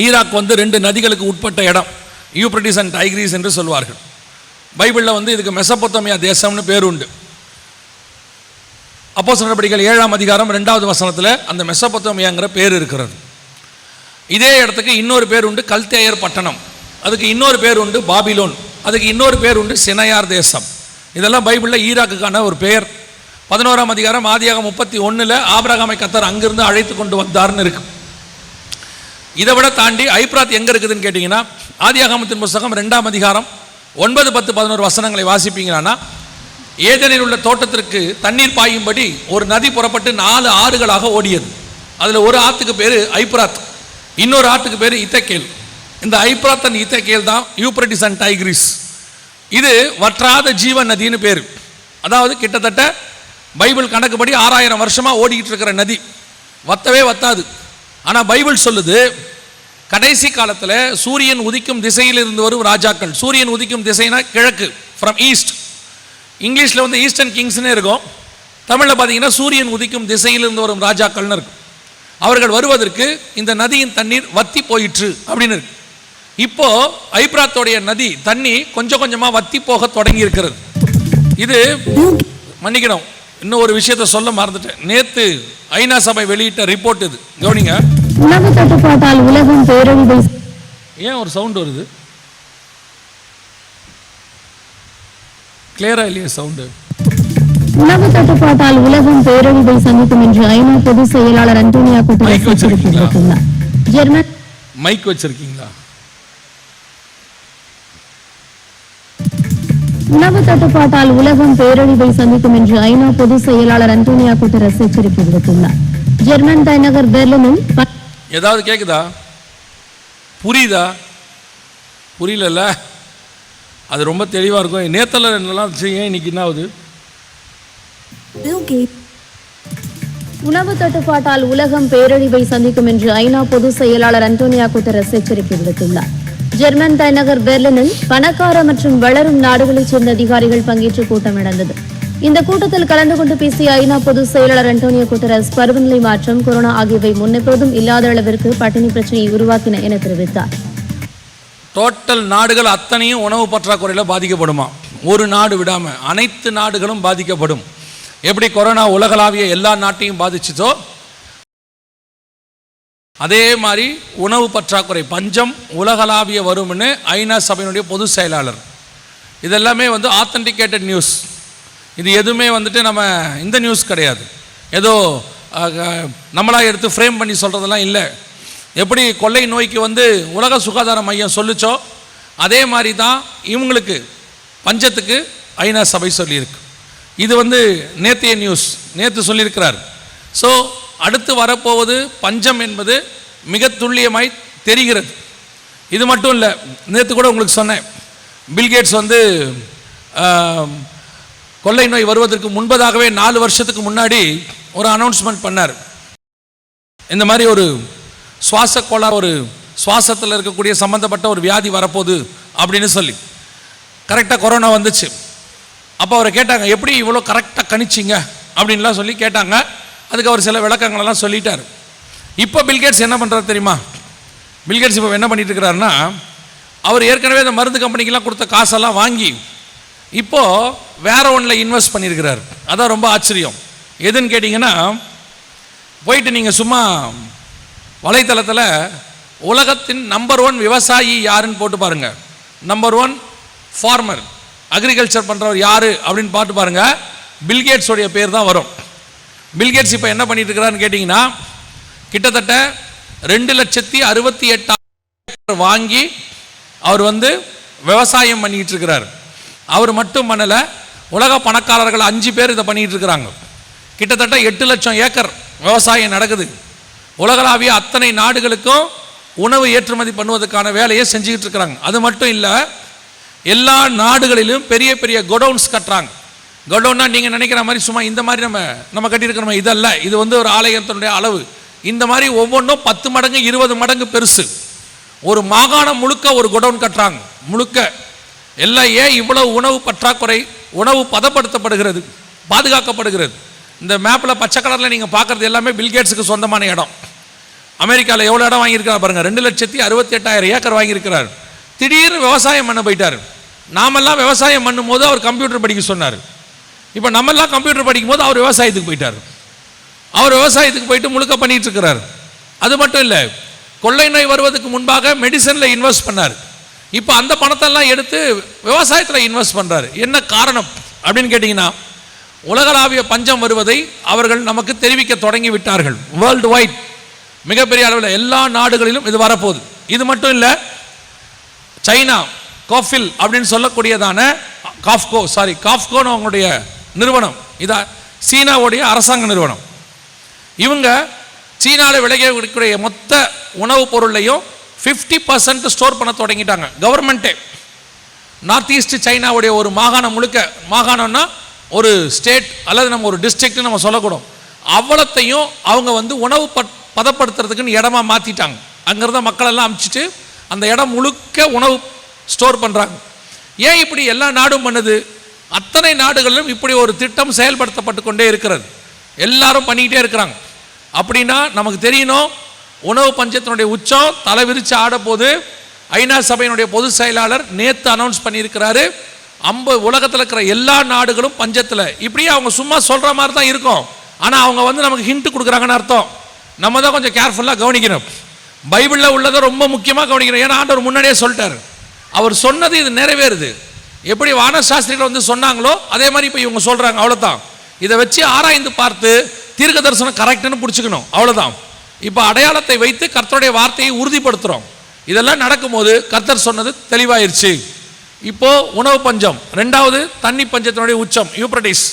ஈராக் 2 நதிகளுக்கு உட்பட்ட இடம். யூப்ரடிஸ் அண்ட் டைக்ரீஸ் என்று சொல்வார்கள். பைபிளில் இதுக்கு மெசபொத்தோமியா தேசம்னு பேர் உண்டு. அப்போஸ்தலர் நடபடிகள் 7ஆம் அதிகாரம் 2வது வசனத்தில் அந்த மெசபொத்தோமியாங்கிற பேர் இருக்கிறது. இதே இடத்துக்கு இன்னொரு பேர் உண்டு, கல்தேயர் பட்டணம். அதுக்கு இன்னொரு பேர் உண்டு, பாபிலோன். அதுக்கு இன்னொரு பேர் உண்டு, சினையார் தேசம். இதெல்லாம் பைபிளில் ஈராக்குக்கான ஒரு பெயர். 11ஆம் அதிகாரம் ஆதியாகமம் 31 ஆபிரகாமை கர்த்தர் அங்கிருந்து அழைத்து கொண்டு வந்தார்னு இருக்கு. இதை விட தாண்டி ஐப்ராத் எங்கே இருக்குதுன்னு கேட்டிங்கன்னா, ஆதியாகமத்தின் புஸ்தகம் 2ஆம் அதிகாரம் 9, 10, 11 வசனங்களை வாசிப்பீங்கன்னா, ஏதேனில் உள்ள தோட்டத்திற்கு தண்ணீர் பாயும்படி ஒரு நதி புறப்பட்டு 4 ஆறுகளாக ஓடியது. அதில் ஒரு ஆற்றுக்கு பேர் ஐப்ராத், இன்னொரு ஆற்றுக்கு பேர் இத்தக்கேல். இந்த ஐப்ராத் அண்ட் இத்தக்கேல் தான் யூப்ரடிஸ் அண்ட் டைக்ரீஸ். இது வற்றாத ஜீவ நதின்னு பேர். அதாவது கிட்டத்தட்ட பைபிள் கணக்குப்படி 6000 வருஷமாக ஓடிக்கிட்டு இருக்கிற நதி, வத்தவே வத்தாது. ஆனால் பைபிள் சொல்லுது, கடைசி காலத்தில் சூரியன் உதிக்கும் திசையில் இருந்து வரும் ராஜாக்கள். சூரியன் உதிக்கும் திசைனா கிழக்கு, ஃப்ரம் ஈஸ்ட். இங்கிலீஷில் ஈஸ்டர்ன் கிங்ஸ்னே இருக்கும். தமிழில் பார்த்தீங்கன்னா சூரியன் உதிக்கும் திசையிலிருந்து வரும் ராஜாக்கள்னு இருக்கும். அவர்கள் வருவதற்கு இந்த நதியின் தண்ணீர் வத்தி போயிற்று அப்படின்னு இருக்கு. இப்போ ஐப்ராத்தோடைய நதி தண்ணி கொஞ்சம் கொஞ்சமாக வத்தி போக தொடங்கி இருக்கிறது. இது மன்னிக்கணும், இன்னும் ஒரு விஷயத்த சொல்ல மறந்துட்டேன். நேத்து ஐநா சபை வெளியிட்ட ரிப்போர்ட் இது, கவனிங்க. உணவு தட்டுப்பாட்டால் உலகம் பேரழிவை. ஏன் ஒரு சவுண்ட் வருது? கிளியரா இல்லையா சவுண்டு? உணவு தட்டுப்பாட்டால் உலகம் பேரழிவை சந்திக்கும் என்று ஐநா பொதுச் செயலாளர் அன்டோனியோ குட்டரஸ் எச்சரித்துள்ளார். ஜெர்மன் மைக் வச்சிருக்கீங்களா? உணவு தட்டுப்பாட்டால் உலகம் பேரழிவை சந்திக்கும் என்று ஐநா பொதுச் செயலாளர் அன்டோனியோ குட்டரஸ் எச்சரிக்கை விடுத்துள்ளார். ஜெர்மன் தலைநகர் பெர்லினில் ஏதாவது கேக்குதா? புரியுதா? புரியல. அது ரொம்ப தெளிவாக இருக்கும். நேத்தல என்னெல்லாம் செய்ய இன்னைக்கு என்ன ஆகுது? உணவு தட்டுப்பாட்டால் உலகம் பேரழிவை சந்திக்கும் என்று ஐநா பொதுச் செயலாளர் அன்டோனியோ குட்டரஸ் எச்சரிக்கை விடுத்துள்ளார். ஜெர்மன் தலைநகர் பெர்லினில் பணக்கார மற்றும் வளரும் நாடுகளைச் சேர்ந்த அதிகாரிகள் பங்கேற்ற கூட்டம் நடந்தது. இந்த கூட்டத்தில் கலந்து கொண்டு பேசிய ஐநா பொதுச் செயலாளர் அன்டோனியோ குட்டரஸ், பருவநிலை மாற்றம், கொரோனா ஆகியவை முன்னெப்போதும் இல்லாத அளவிற்கு பட்டினி பிரச்சனையை உருவாக்கின என தெரிவித்தார். டோட்டல் நாடுகள் அத்தனையும் உணவு பற்றாக்குறையில் பாதிக்கப்படுமா? ஒரு நாடு விடாம அனைத்து நாடுகளும் பாதிக்கப்படும். எப்படி கொரோனா உலகளாவிய எல்லா நாட்டையும் பாதிச்சுதோ அதே மாதிரி உணவு பற்றாக்குறை பஞ்சம் உலகளாவிய வரும்னு ஐநா சபையினுடைய பொதுச் செயலாளர். இதெல்லாமே ஆத்தென்டிகேட்டட் நியூஸ். இது எதுவுமே நம்ம இந்த நியூஸ் கிடையாது, ஏதோ நம்மளா எடுத்து ஃப்ரேம் பண்ணி சொல்கிறதெல்லாம் இல்லை. எப்படி கொள்ளை நோய்க்கு உலக சுகாதார மையம் சொல்லிச்சோ அதே மாதிரி தான் இவங்களுக்கு பஞ்சத்துக்கு ஐநா சபை சொல்லியிருக்கு. இது நேத்திய நியூஸ், நேற்று சொல்லியிருக்கிறார். ஸோ அடுத்து வரப்போவது பஞ்சம் என்பது மிக துல்லியமாய் தெரிகிறது. இது மட்டும் இல்லை, நேற்று கூட உங்களுக்கு சொன்னேன், பில்கேட்ஸ் கொள்ளை நோய் வருவதற்கு முன்பதாகவே 4 வருஷத்துக்கு முன்னாடி ஒரு அனௌன்ஸ்மெண்ட் பண்ணார். இந்த மாதிரி ஒரு சுவாச கோளாறு, ஒரு சுவாசத்தில் இருக்கக்கூடிய சம்மந்தப்பட்ட ஒரு வியாதி வரப்போகுது அப்படின்னு சொல்லி. கரெக்டாக கொரோனா வந்துச்சு. அப்போ அவரை கேட்டாங்க, எப்படி இவ்வளோ கரெக்டாக கணிச்சிங்க அப்படின்லாம் சொல்லி கேட்டாங்க. அதுக்கு அவர் சில விளக்கங்களெல்லாம் சொல்லிட்டார். இப்போ பில்கேட்ஸ் என்ன பண்ணுறாரு தெரியுமா? பில்கேட்ஸ் இப்போ என்ன பண்ணிட்டு இருக்கிறாருன்னா, அவர் ஏற்கனவே இந்த மருந்து கம்பெனிக்கெல்லாம் கொடுத்த காசெல்லாம் வாங்கி இப்போது வேற ஒன்றில் இன்வெஸ்ட் பண்ணியிருக்கிறார். அதான் ரொம்ப ஆச்சரியம். எதுன்னு கேட்டிங்கன்னா, போயிட்டு நீங்கள் சும்மா வலைத்தளத்தில் உலகத்தின் நம்பர் 1 விவசாயி யாருன்னு போட்டு பாருங்கள். நம்பர் 1 ஃபார்மர், அக்ரிகல்ச்சர் பண்ணுறவர் யார் அப்படின்னு பார்த்து பாருங்கள். பில்கேட்ஸோடைய பேர் தான் வரும். பில்கேட்ஸ் இப்போ என்ன பண்ணிட்டு இருக்கிறாருன்னு கேட்டிங்கன்னா, கிட்டத்தட்ட 2,68,000 வாங்கி அவர் விவசாயம் பண்ணிக்கிட்டு இருக்கிறார். அவர் மட்டும் பண்ணலை, உலக பணக்காரர்கள் 5 பேர் இதை பண்ணிகிட்டு இருக்கிறாங்க. கிட்டத்தட்ட 8 லட்சம் ஏக்கர் விவசாயம் நடக்குது. உலகளாவிய அத்தனை நாடுகளுக்கும் உணவு ஏற்றுமதி பண்ணுவதற்கான வேலையை செஞ்சுக்கிட்டு இருக்கிறாங்க. அது மட்டும் இல்லை, எல்லா நாடுகளிலும் பெரிய பெரிய கோடவுன்ஸ் கட்டுறாங்க. கோடவுன்னா நீங்கள் நினைக்கிற மாதிரி சும்மா இந்த மாதிரி நம்ம கட்டியிருக்கிறோம் இதல்ல. இது ஒரு ஆலயத்தினுடைய அளவு. இந்த மாதிரி ஒவ்வொன்றும் 10 மடங்கு 20 மடங்கு பெருசு. ஒரு மாகாணம் முழுக்க ஒரு கோடவுன் கட்டுறாங்க. முழுக்க எல்லாம். ஏன் இவ்வளவு உணவு பற்றாக்குறை? உணவு பதப்படுத்தப்படுகிறது, பாதுகாக்கப்படுகிறது. இந்த மேப்பில் பச்சை கலரில் நீங்கள் பார்க்குறது எல்லாமே பில்கேட்ஸுக்கு சொந்தமான இடம். அமெரிக்காவில் எவ்வளோ இடம் வாங்கியிருக்காரு பாருங்கள். 2,68,000 ஏக்கர் வாங்கியிருக்கிறார். திடீர்னு விவசாயம் பண்ண போயிட்டார். நாமெல்லாம் விவசாயம் பண்ணும்போது அவர் கம்ப்யூட்டர் படிக்க சொன்னார். இப்போ நம்மெல்லாம் கம்ப்யூட்டர் படிக்கும் போது அவர் விவசாயத்துக்கு போயிட்டார். அவர் விவசாயத்துக்கு போயிட்டு முழுக்க பண்ணிட்டு இருக்கிறார். அது மட்டும் இல்லை, கொள்ளை நோய் வருவதற்கு முன்பாக மெடிசனில் இன்வெஸ்ட் பண்ணார். இப்போ அந்த பணத்தெல்லாம் எடுத்து விவசாயத்தில் இன்வெஸ்ட் பண்ணுறாரு. என்ன காரணம் அப்படின்னு கேட்டிங்கன்னா, உலகளாவிய பஞ்சம் வருவதை அவர்கள் நமக்கு தெரிவிக்க தொடங்கி விட்டார்கள். வேர்ல்டு வைட் மிகப்பெரிய அளவில் எல்லா நாடுகளிலும் இது வரப்போகுது. இது மட்டும் இல்லை, சைனா கோஃபில் அப்படின்னு சொல்லக்கூடியதான காஃப்கோன்னு அவங்களுடைய நிறுவனம், இதான் சீனாவுடைய அரசாங்க நிறுவனம். இவங்க சீனாவில் விளையக்கூடிய மொத்த உணவுப் பொருளையும் 50% ஸ்டோர் பண்ண தொடங்கிட்டாங்க. கவர்மெண்ட்டே நார்த் ஈஸ்ட் சைனாவுடைய ஒரு மாகாணம் முழுக்க, மாகாணம்னா ஒரு ஸ்டேட் அல்லது நம்ம ஒரு டிஸ்ட்ரிக்ட்னு நம்ம சொல்லக்கூடும், அவ்வளத்தையும் அவங்க உணவு பதப்படுத்துறதுக்குன்னு இடமா மாற்றிட்டாங்க. அங்கிருந்த மக்கள் எல்லாம் அனுப்பிச்சிட்டு அந்த இடம் முழுக்க உணவு ஸ்டோர் பண்ணுறாங்க. ஏன் இப்படி எல்லா நாடும் பண்ணுது? அத்தனை நாடுகளிலும் இப்படி ஒரு திட்டம் செயல்படுத்தப்பட்டு கொண்டே இருக்கிறது. எல்லாரும் பண்ணிக்கிட்டே இருக்கிறாங்க. அப்படின்னா நமக்கு தெரியணும், உணவு பஞ்சத்தினுடைய உச்சம் தலை விரிச்சு ஆட போது. ஐநா சபையினுடைய பொதுச் செயலாளர் நேற்று அனௌன்ஸ் பண்ணியிருக்கிறாரு, உலகத்தில் இருக்கிற எல்லா நாடுகளும் பஞ்சத்தில். இப்படியே அவங்க சும்மா சொல்கிற மாதிரி தான் இருக்கும், ஆனால் அவங்க நமக்கு ஹிண்ட் கொடுக்குறாங்கன்னு அர்த்தம். நம்ம தான் கொஞ்சம் கேர்ஃபுல்லாக கவனிக்கணும். பைபிளில் உள்ளதை ரொம்ப முக்கியமாக கவனிக்கணும். ஏன்னா ஆண்டவர் முன்னாடியே சொல்லிட்டார். அவர் சொன்னது இது நிறைவேறுது. எப்படி வானசாஸ்திரிகள் சொன்னாங்களோ அதே மாதிரி இப்போ இவங்க சொல்கிறாங்க. அவ்வளோதான். இதை வச்சு ஆராய்ந்து பார்த்து தீர்க்க தரிசனம் கரெக்டுன்னு பிடிச்சிக்கணும். அவ்வளோதான். இப்போ அடையாளத்தை வைத்து கர்த்தருடைய வார்த்தையை உறுதிப்படுத்துகிறோம். இதெல்லாம் நடக்கும்போது கர்த்தர் சொன்னது தெளிவாயிருச்சு. இப்போ உணவு பஞ்சம், 2வது தண்ணி பஞ்சத்தினுடைய உச்சம் யூப்ரட்டிஸ்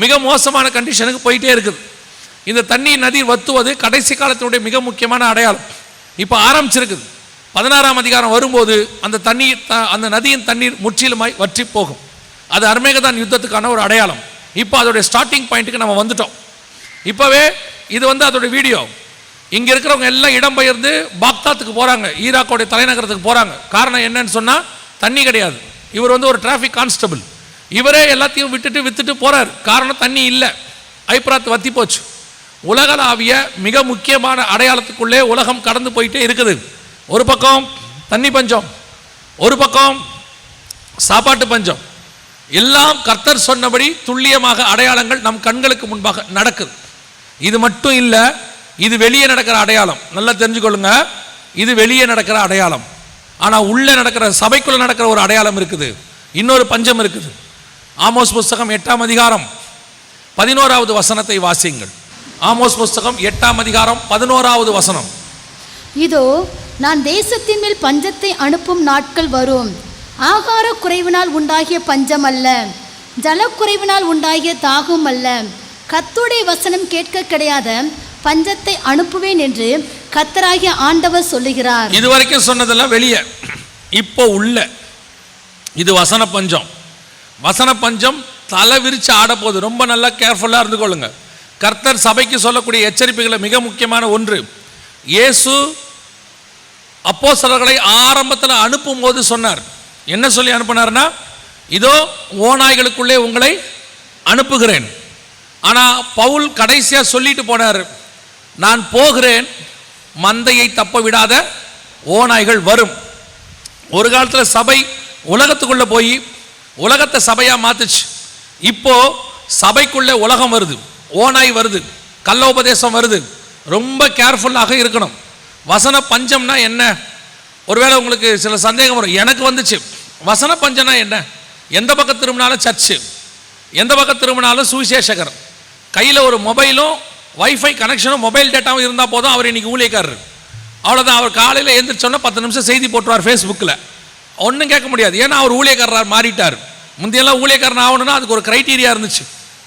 மிக மோசமான கண்டிஷனுக்கு போயிட்டே இருக்குது. இந்த தண்ணி நதி வத்துவது கடைசி காலத்தினுடைய மிக முக்கியமான அடையாளம். இப்போ ஆரம்பிச்சிருக்குது. 16ஆம் அதிகாரம் வரும்போது அந்த நதியின் தண்ணீர் முற்றிலுமாய் வற்றி போகும். அது அர்மேகதான் யுத்தத்துக்கான ஒரு அடையாளம். இப்போ அதோடைய ஸ்டார்டிங் பாயிண்ட்டுக்கு நம்ம வந்துட்டோம். இப்போவே இது அதோடைய வீடியோ. இங்கே இருக்கிறவங்க எல்லாம் இடம்பெயர்ந்து பாக்தாத்துக்கு போகிறாங்க, ஈராக்கோடைய தலைநகரத்துக்கு போகிறாங்க. காரணம் என்னன்னு சொன்னால் தண்ணி கிடையாது. இவர் ஒரு டிராஃபிக் கான்ஸ்டபிள். இவரே எல்லாத்தையும் வித்துட்டு போகிறார். காரணம் தண்ணி இல்லை, ஐப்ராத் வத்தி போச்சு. உலகளாவிய மிக முக்கியமான அடையாளத்துக்குள்ளே உலகம் கடந்து போயிட்டே இருக்குது. ஒரு பக்கம் தண்ணி பஞ்சம், ஒரு பக்கம் சாப்பாட்டு பஞ்சம். எல்லாம் கர்த்தர் சொன்னபடி துல்லியமாக அடையாளங்கள் நம் கண்களுக்கு முன்பாக நடக்குது. இது மட்டும் இல்லை, இது வெளியே நடக்கிற அடையாளம். நல்லா தெரிஞ்சுக்கொள்ளுங்க, இது வெளியே நடக்கிற அடையாளம். ஆனால் உள்ளே நடக்கிற சபைக்குள்ளே நடக்கிற ஒரு அடையாளம் இருக்குது. இன்னொரு பஞ்சம் இருக்குது. ஆமோஸ் புஸ்தகம் 8ஆம் அதிகாரம் 11வது வசனத்தை வாசியுங்கள். ஆமோஸ் புஸ்தகம் 8ஆம் அதிகாரம் 11வது வசனம். இதோ நான் தேசத்தின் மேல் பஞ்சத்தை அனுப்பும் நாட்கள் வரும். ஆகார குறைவினால் உண்டாகிய பஞ்சம் அல்ல, ஜலக்குறைவினால் உண்டாகிய தாகம் அல்ல. கர்த்தருடைய வசனம் கேட்க கிடையாத பஞ்சத்தை அனுப்புவேன் என்று கர்த்தராகிய ஆண்டவர் சொல்லுகிறார். இதுவரைக்கும் சொன்னதெல்லாம் வெளியே, இப்போ உள்ள இது வசன பஞ்சம். வசன பஞ்சம் தலை விரிச்சு ஆட போகுது. ரொம்ப நல்லா கேர்ஃபுல்லாக இருந்து கொள்ளுங்க. கர்த்தர் சபைக்கு சொல்லக்கூடிய எச்சரிப்புகளை மிக முக்கியமான ஒன்று. இயேசு அப்போஸ்தலர்களை ஆரம்பத்தில் அனுப்பும் போது சொன்னார். என்ன சொல்லி அனுப்பினார்னா, இதோ ஓநாய்களுக்குள்ளே உங்களை அனுப்புகிறேன். ஆனால் பவுல் கடைசியாக சொல்லிட்டு போனார், நான் போகிறேன், மந்தையை தப்ப விடாத ஓநாய்கள் வரும். ஒரு காலத்தில் சபை உலகத்துக்குள்ளே போய் உலகத்தை சபையாக மாத்துச்சு. இப்போ சபைக்குள்ளே உலகம் வருது, ஓநாய் வருது. கள்ள உபதேசம் வருது, ரொம்ப கேர்ஃபுல்லாக இருக்கணும். வசன பஞ்சம்னா என்ன? ஒருவேளை உங்களுக்கு சில சந்தேகம் வரும். எனக்கு வந்துச்சு. வசன பஞ்சம்னா என்ன? எந்த பக்கம் திரும்பினாலும் சர்ச்சு, எந்த பக்கம் திரும்பினாலும் சுவிசேஷகர், கையில் ஒரு மொபைலும் வைஃபை கனெக்ஷனும் மொபைல் டேட்டாவும் இருந்தால் போதும், அவர் இன்னைக்கு ஊழியக்காரர். அவ்வளோதான். அவர் காலையில் எழுந்திரிச்சோன்னா 10 நிமிஷம் செய்தி போட்டுருவார் ஃபேஸ்புக்கில். ஒன்றும் கேட்க முடியாது. ஏன்னா அவர் ஊழியக்காரர் மாறிட்டார். முந்தையெல்லாம் ஊழியக்காரன் ஆகணும்னா அதுக்கு ஒரு கிரைட்டீரியா இருந்துச்சு,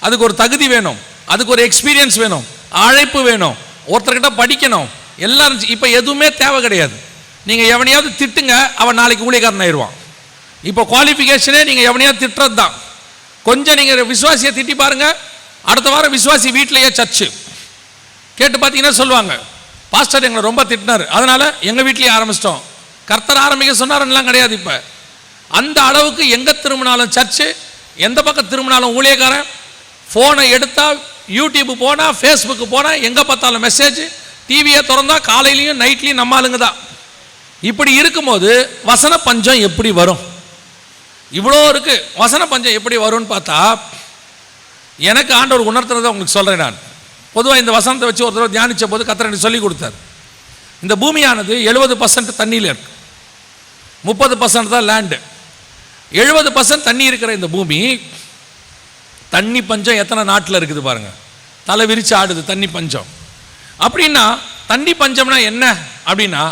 அதுக்கு ஒரு தகுதி வேணும், அதுக்கு ஒரு எக்ஸ்பீரியன்ஸ் வேணும், அழைப்பு வேணும், ஒருத்தர்கிட்ட படிக்கணும், எல்லாம் இருந்துச்சு. இப்போ எதுவுமே தேவை கிடையாது. நீங்கள் எவனையாவது திட்டுங்க, அவன் நாளைக்கு ஊழியக்காரன் ஆயிடுவான். இப்போ குவாலிஃபிகேஷனே நீங்கள் எவனையாவது திட்டுறது தான். கொஞ்சம் நீங்கள் விசுவாசியை திட்டி பாருங்க, அடுத்த வாரம் விசுவாசி வீட்டிலேயே சர்ச்சு. கேட்டு பார்த்தீங்கன்னா சொல்லுவாங்க, பாஸ்டர் எங்களை ரொம்ப திட்டினார், அதனால எங்கள் வீட்லேயே ஆரம்பிச்சிட்டோம். கர்த்தர் ஆரம்பிக்க சொன்னார்லாம் கிடையாது. இப்போ அந்த அளவுக்கு எங்கே திரும்பினாலும் சர்ச்சு, எந்த பக்கம் திரும்பினாலும் ஊழியக்காரன். ஃபோனை எடுத்தால் யூடியூப் போனால், ஃபேஸ்புக்கு போனால், எங்கே பார்த்தாலும் மெசேஜ். டிவியை திறந்தா காலையிலையும் நைட்லையும் நம்ம ஆளுங்க தான். இப்படி இருக்கும்போது வசன பஞ்சம் எப்படி வரும்? இவ்வளோ இருக்கு, வசன பஞ்சம் எப்படி வரும்னு பார்த்தா, எனக்கு ஆண்டவர் உணர்த்துறதை உங்களுக்கு சொல்கிறேன். நான் பொதுவாக இந்த வசனத்தை வச்சு ஒரு தடவை தியானித்த போது கர்த்தர் எனக்கு சொல்லி கொடுத்தார். இந்த பூமியானது 70% தண்ணியில் இருக்கு, 30% தான் லேண்டு. 70% தண்ணி இருக்கிற இந்த பூமி, தண்ணி பஞ்சம் எத்தனை நாட்டில் இருக்குது பாருங்க. தலை விரிச்சு ஆடுது தண்ணி பஞ்சம். அப்படின்னா தண்ணி பஞ்சம்னா என்ன அப்படின்னா,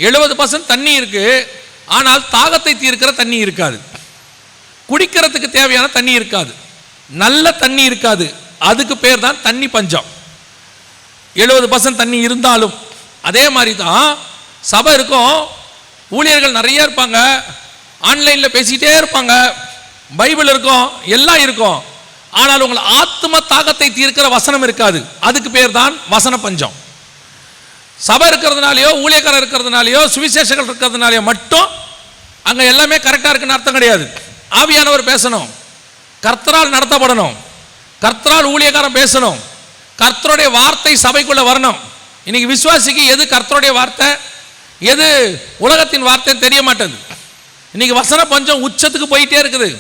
70% தண்ணி இருக்கு, ஆனால் தாகத்தை தீர்க்கிற தண்ணி இருக்காது, குடிக்கிறதுக்கு தேவையான தண்ணி இருக்காது, நல்ல தண்ணி இருக்காது. அதுக்கு பேர் தான் தண்ணி பஞ்சம். 70% தண்ணி இருந்தாலும் அதே மாதிரி தான் சபை இருக்கும், ஊழியர்கள் நிறைய இருப்பாங்க, ஆன்லைனில் பேசிகிட்டே இருப்பாங்க, பைபிள் இருக்கும், எல்லாம் இருக்கும். ஆனால் உங்கள் ஆத்ம தாகத்தை தீர்க்கிற வசனம் இருக்காது. அதுக்கு பேர் தான் வசன பஞ்சம். சபை இருக்கிறதுனாலையோ, ஊழியக்காரர் இருக்கிறதுனாலையோ, சுவிசேஷங்கள் இருக்கிறதுனாலையோ மட்டும் அங்கே எல்லாமே கரெக்டாக இருக்குன்னு அர்த்தம் கிடையாது. ஆவியானவர் பேசணும், கர்த்தரால் நடத்தப்படணும், கர்த்தரால் ஊழியக்காரன் பேசணும், கர்த்தருடைய வார்த்தை சபைக்குள்ளே வரணும். இன்னைக்கு விசுவாசிக்கு எது கர்த்தருடைய வார்த்தை, எது உலகத்தின் வார்த்தைன்னு தெரிய மாட்டேது. இன்னைக்கு வசன பஞ்சம் உச்சத்துக்கு போயிட்டே இருக்குது.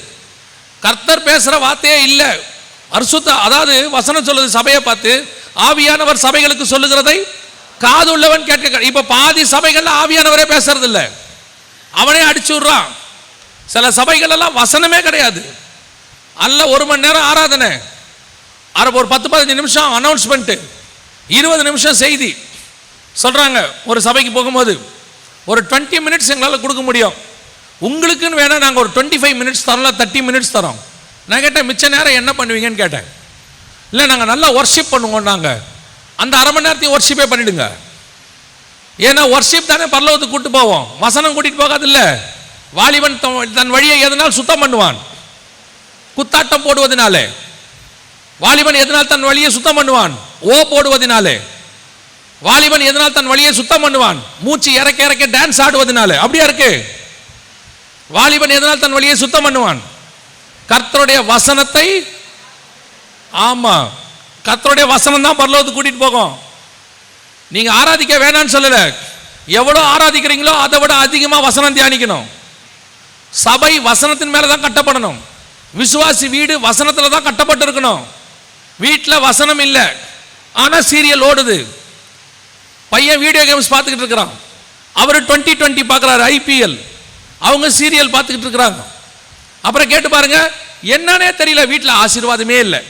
கர்த்தர் பேசுகிற வார்த்தையே இல்லை. அரிசுத்த, அதாவது வசனம் சொல்லுது சபையை பார்த்து, ஆவியானவர் சபைகளுக்கு சொல்லுகிறதை காது உள்ளவன் கேட்க. இப்போ பாதி சபைகள்ல ஆவியானவரே பேசுறது இல்லை, அவனே அடிச்சு விடுறான். சில சபைகள் எல்லாம் வசனமே கிடையாது, அல்ல 1 மணி நேரம் ஆராதனை, ஒரு 10-15 நிமிஷம் அனௌன்ஸ்மெண்ட், 20 நிமிஷம் செய்தி சொல்றாங்க. ஒரு சபைக்கு போகும்போது ஒரு 20 மினிட்ஸ் எங்களால் கொடுக்க முடியும், உங்களுக்குன்னு வேணா நாங்கள் ஒரு 25 மினிட்ஸ் தரோம், 30 மினிட்ஸ் தரோம். நான் கேட்டேன், மிச்ச நேரம் என்ன பண்ணுவீங்கன்னு கேட்டேன். இல்லை, நாங்கள் நல்லா ஒர்ஷிப் பண்ணுவோம். நாங்கள் அந்த அரை மணி நேரத்தையும் ஒர்ஷிப்பே பண்ணிடுங்க. ஏன்னா ஒர்ஷிப் தானே பரலோகத்துக்கு கூட்டு போவோம், வசனம் கூட்டிட்டு போகாது. இல்லை, வாலிபன் தன் வழியை எதனால் சுத்தம் பண்ணுவான்? குத்தாட்டம் போடுவதனாலே. வாலிபன் எதனால் தன் வழியை சுத்தம் பண்ணுவான்? ஓ போடுவதனாலே. வாலிபன் எதனால் தன் வழியை சுத்தம் பண்ணுவான்? மூச்சு இறக்க இறக்க டான்ஸ் ஆடுவதனாலே. அப்படியா இருக்கு? வாலிபன் எதனால் தன் வழியை சுத்தம் பண்ணுவான்? கர்த்தருடைய வசனத்தை. ஆமா, கர்த்தருடைய வசனம் தான் பரலோகத்துக்கு கூட்டிட்டு போகும். நீங்க ஆராதிக்க வேணான்னு சொல்லல, எவ்வளவு ஆராதிக்கிறீங்களோ அதை விட அதிகமா வசனம் தியானிக்கணும். சபை வசனத்தின் மேல தான் கட்டப்படணும். விசுவாசி வீடு வசனத்துல தான் கட்டப்பட்டு இருக்கணும். வீட்டில் வசனம் இல்லை, ஆனா சீரியல் ஓடுது. பையன் வீடியோ கேம்ஸ் பார்த்துக்கிட்டு இருக்கிறான், அவர் 2020 பார்க்குறாரு, IPL, அவங்க சீரியல் பார்த்துக்கிட்டு இருக்கிறாங்க. அப்புறம் கேட்டு பாருங்க, என்னன்னே தெரியல, வீட்டில் ஆசீர்வாதமே இல்லை.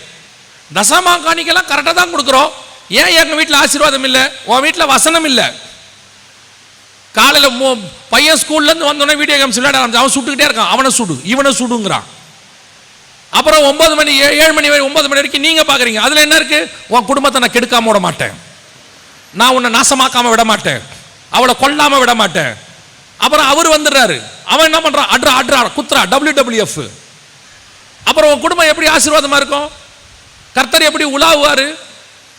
தசமா காணிக்கெல்லாம் கரெக்டாக தான் கொடுக்குறோம், ஏன் எங்கள் வீட்டில் ஆசீர்வாதம் இல்லை? உன் வீட்டில் வசனம் இல்லை. காலையில் பையன் ஸ்கூல்லேருந்து வந்தோடனே வீடியோ கேம்ஸ் விளையாட ஆரம்பிச்சு, அவன் சுட்டுக்கிட்டே இருக்கான், அவனை சுடு இவனை சுடுங்கிறான். அப்புறம் 9 மணி 7 மணி 9 மணி வரைக்கும் நீங்கள் பார்க்குறீங்க. அதில் என்ன இருக்குது? உன் குடும்பத்தை நான் கெடுக்காம விட மாட்டேன், நான் உன்னை நாசமாக்காமல் விட மாட்டேன், அவளை கொல்லாமல் விட மாட்டேன். அப்புறம் அவர் வந்துடுறாரு, அவன் என்ன பண்ணுறான்? அட்ரா குத்துறா, WWF. அப்புறம் உன் குடும்பம் எப்படி ஆசீர்வாதமாக இருக்கும்? கர்த்தர் எப்படி உலாவுவார்?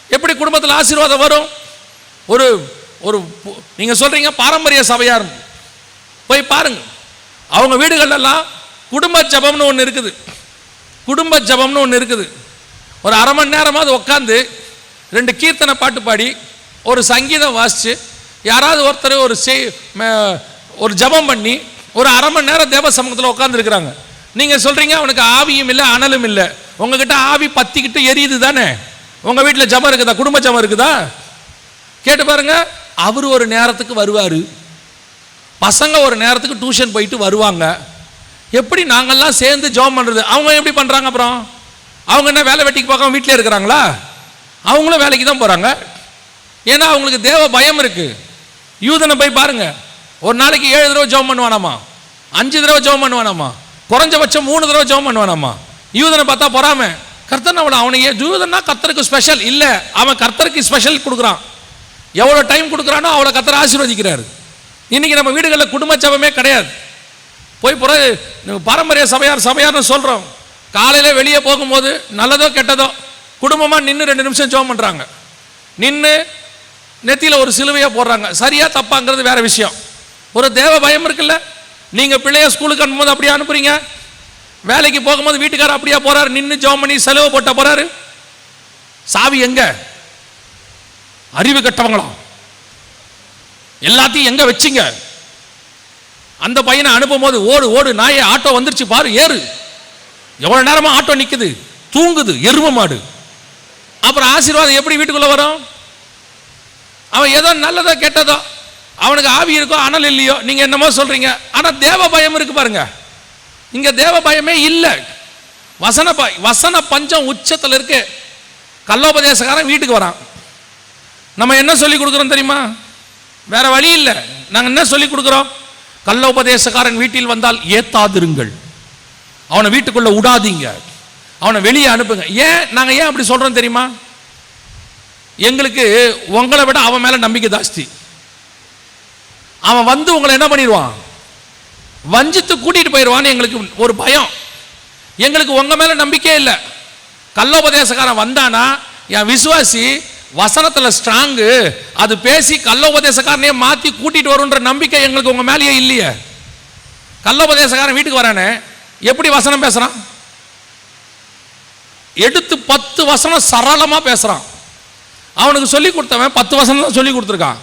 எப்படி குடும்பத்தில் ஆசீர்வாதம் வரும்? ஒரு ஒரு நீங்கள் சொல்கிறீங்க பாரம்பரிய சபையார், போய் பாருங்க, அவங்க வீடுகளெல்லாம் குடும்ப ஜபம்னு ஒன்று இருக்குது. குடும்ப ஜபம்னு ஒன்று இருக்குது. ஒரு அரை மணி நேரமாவது உட்காந்து 2 கீர்த்தனை பாட்டு பாடி ஒரு சங்கீதம் வாசித்து யாராவது ஒருத்தர் ஒரு ஜபம் பண்ணி ஒரு அரை மணி நேரம் தேவ சமூகத்தில் உட்காந்துருக்குறாங்க. நீங்கள் சொல்கிறீங்க அவனுக்கு ஆவியும் இல்லை அனலும் இல்லை. உங்ககிட்ட ஆவி பற்றிக்கிட்டு எரியுது தானே, உங்கள் வீட்டில் ஜபம் இருக்குதா? குடும்ப ஜபம் இருக்குதா? கேட்டு பாருங்க. அவர் ஒரு நேரத்துக்கு வருவார், பசங்க ஒரு நேரத்துக்கு டியூஷன் போயிட்டு வருவாங்க. எப்படி நாங்கள்லாம் சேர்ந்து ஜபம் பண்ணுறது? அவங்க எப்படி பண்ணுறாங்க? அப்புறம் அவங்க என்ன வேலை வெட்டிக்கு பார்க்காம வீட்டிலே இருக்கிறாங்களா? அவங்களும் வேலைக்கு தான் போகிறாங்க. ஏன்னா அவங்களுக்கு தேவ பயம் இருக்குது. யூதனை போய் பாருங்க, ஒரு நாளைக்கு 7 தடவை ஜபம் பண்ணுவானாமா, 5 தடவை ஜபம் பண்ணுவானாமா, குறைஞ்சபட்சம் 3 தடவை ஜபம் பண்ணுவானாமா. யூதனை பார்த்தா பொறாம, கர்த்தர் அவனுக்கு யூதன்னா கர்த்தருக்கு ஸ்பெஷல் இல்லை, அவன் கர்த்தருக்கு ஸ்பெஷல் கொடுக்குறான். எவ்வளோ டைம் கொடுக்குறானோ அவ்வளோ கர்த்தர் ஆசீர்வதிக்கிறாரு. இன்னைக்கு நம்ம வீடுகளில் குடும்ப ஜபமே கிடையாது. போய் பாரம்பரிய சபையார்னு சொல்கிறோம். காலையில் வெளியே போகும்போது நல்லதோ கெட்டதோ குடும்பமாக நின்று 2 நிமிஷம் ஜெபம் பண்ணுறாங்க. நின்று நெத்தியில் ஒரு சிலுவையை போடுறாங்க. சரியா தப்பாங்கிறது வேற விஷயம். ஒரு தேவ பயம் இருக்குல்ல. நீங்கள் பிள்ளைய ஸ்கூலுக்கு அனுப்பும்போது அப்படியே அனுப்புறீங்க, வேலைக்கு போகும்போது வீட்டுக்காரர் அப்படியே போறாரு, நின்று ஜெபம் பண்ணி செலவு போட்ட போறாரு. சாவி எங்க? அறிவு கட்டவங்களாம் எல்லாத்தையும் எங்க வச்சிங்க? அந்த பையனை அனுப்பும் போது ஓடு ஓடு நாயே, ஆட்டோ வந்துருச்சு பாரு, ஏறு. எவ்வளவு நேரமா ஆட்டோ நிக்குது, தூங்குது எரும மாடு. அப்புறம் ஆசீர்வாதம் எப்படி வீட்டுக்குள்ள வரும்? அவன் ஏதோ நல்லதோ கெட்டதோ, அவனுக்கு ஆவி இருக்கோ அனல் இல்லையோ, நீங்க என்னமோ சொல்றீங்க. ஆனா தேவ பயம் இருக்கு பாருங்க. இங்க தேவ பயமே இல்லை. வசன பஞ்சம் உச்சத்தில் இருக்கு. கள்ளோபதேசக்காரன் வீட்டுக்கு வரான். நம்ம என்ன சொல்லி கொடுக்குறோம் தெரியுமா? வேற வழி இல்லை. நாங்கள் என்ன சொல்லி கொடுக்குறோம்? கள்ளோபதேசக்காரன் வீட்டில் வந்தால் ஏத்தாதிருங்கள், அவனை வீட்டுக்குள்ள விடாதீங்க, அவனை வெளியே அனுப்புங்க. நாங்கள் ஏன் அப்படி சொல்றோம் தெரியுமா? எங்களுக்கு உங்களை விட அவன் மேல நம்பிக்கை ஜாஸ்தி. அவன் வந்து உங்களை என்ன பண்ணிடுவான்? வஞ்சித்து கூட்டிட்டு போயிடுவான்னு எங்களுக்கு ஒரு பயம். எங்களுக்கு உங்க மேல நம்பிக்கையே இல்லை. கள்ளோபதேசக்காரன் வந்தானா என் விசுவாசி வசனத்துல ஸ்ட்ராங்கு, அது பேசி கள்ளோபதேசக்காரனே மாத்தி கூட்டிட்டு வரும்ன்ற நம்பிக்கை எங்களுக்கு உங்க மேலேயே இல்லையே. கள்ளோபதேசக்காரன் வீட்டுக்கு வரானே எப்படி வசனம் பேசுறான்? எடுத்து 10 வசனம் சரளமா பேசுறான். அவனுக்கு சொல்லி கொடுத்தவன் 10 வசனம் தான் சொல்லி கொடுத்துருக்கான்.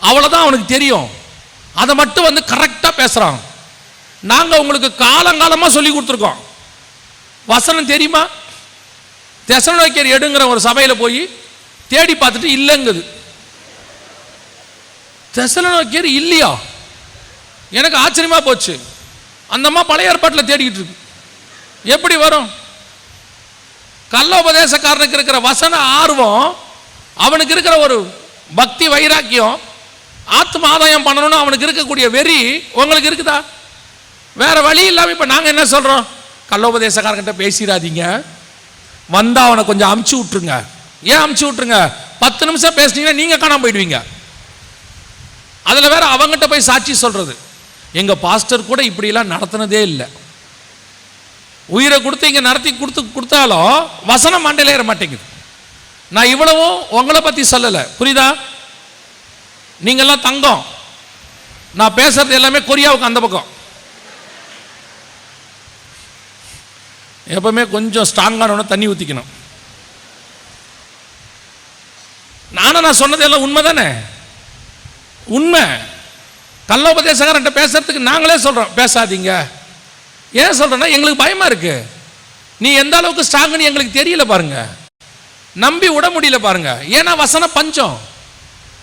அவ்வளவுதான் அவனுக்கு தெரியும். அதை மட்டும் வந்து கரெக்டா பேசுறான். நாங்க உங்களுக்கு காலங்காலமா சொல்லி கொடுத்துருக்கோம். வசனம் தெரியுமா? தெசலோனிக்கேயர் எடுங்கிற ஒரு சபையில போய் தேடி பார்த்துட்டு இல்லைங்குது. தெசலோனிக்கேயர் இல்லையா? எனக்கு ஆச்சரியமா போச்சு. அந்த அம்மா பழைய ஏற்பாட்டில் தேடிக்கிட்டு இருக்கு. எப்படி வரும்? கள்ளோபதேசக்காரனுக்கு இருக்கிற வசன ஆர்வம், அவனுக்கு இருக்கிற ஒரு பக்தி வைராக்கியம், ஆத்ம ஆதாயம் பண்ணணும்னு அவனுக்கு இருக்கக்கூடிய வெறி உங்களுக்கு இருக்குதா? வேற வழி இல்லாம இப்ப நாங்க என்ன சொல்றோம்? கள்ளோபதேசக்காரங்கிட்ட பேசிடாதீங்க, வந்தா அவனை கொஞ்சம் அமுச்சு விட்டுருங்க. ஏன் அமுச்சு விட்டுருங்க? 10 நிமிஷம் பேசினீங்கன்னா நீங்க காணாம போயிடுவீங்க. அதுல வேற அவங்ககிட்ட போய் சாட்சி சொல்றது. எங்க பாஸ்டர் கூட இப்படி எல்லாம் நடத்தினதே இல்லை. உயிரை கொடுத்து இங்க நடத்தி கொடுத்தாலும் வசனம் மண்டையில ஏற மாட்டேங்குது. நான் இவ்வளவும் உங்களை பத்தி சொல்லல, புரியுதா? நீங்கெல்லாம் தங்கம். நான் பேசுறது எல்லாமே கொரியாவுக்கு அந்த பக்கம். எப்பவுமே கொஞ்சம் ஸ்ட்ராங்கான தண்ணி ஊத்திக்கணும். நான் சொன்னது எல்லாம் உண்மை தானே? உண்மை. கள்ளோபதேசக்காரன்ட்ட பேசுறதுக்கு நாங்களே சொல்றோம் பேசாதீங்க. ஏன் சொல்றேன்னா எங்களுக்கு பயமா இருக்கு. நீ எந்த அளவுக்கு ஸ்ட்ராங்னு எங்களுக்கு தெரியல பாருங்க, நம்பி விட முடியல பாருங்க. ஏன்னா வசனம் பஞ்சம்.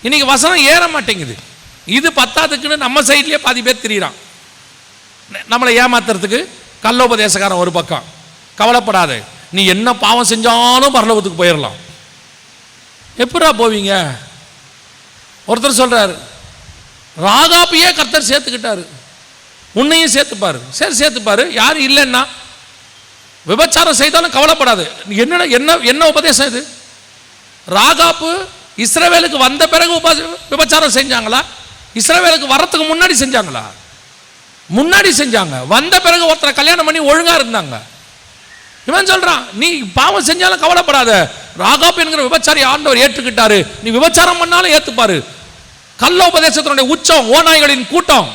இன்னைக்கு வசனம் ஏற மாட்டேங்குது. இது பத்தாதுக்குன்னு நம்ம சைட்லயே பாதி பேர் திரியிறான் நம்மளை ஏமாத்துறதுக்கு. கள்ளோபதேசக்காரன் ஒரு பக்கம். கவலைப்படாத, நீ என்ன பாவம் செஞ்சாலும் பரலோகத்துக்கு போயிடலாம். எப்படா போவீங்க? ஒருத்தர் சொல்றாரு, ராகாபியே கர்த்தர் சேர்த்துக்கிட்டாரு, உன்னையும் சேர்த்துப்பாரு. சரி சேர்த்துப்பாரு, யாரும் இல்லைன்னா. விபச்சாரம் செய்தாலும் கவலைப்படாது. என்ன என்ன என்ன உபதேசம் இது? ராகாப்பு இஸ்ரவேலுக்கு வந்த பிறகு விபச்சாரம் செஞ்சாங்களா? இஸ்ரவேலுக்கு வரத்துக்கு முன்னாடி செஞ்சாங்களா? முன்னாடி செஞ்சாங்க. வந்த பிறகு ஒருத்தரை கல்யாணம் பண்ணி ஒழுங்கா இருந்தாங்க. இவன் சொல்றான், நீ பாவம் செஞ்சாலும் கவலைப்படாத, ராகாப் என்கிற விபச்சாரி ஆண்டவர் ஏற்றுக்கிட்டாரு, நீ விபச்சாரம் பண்ணாலும் ஏத்துப்பாரு. கள்ள உபதேசத்தினுடைய உச்சம், ஓநாய்களின் கூட்டம்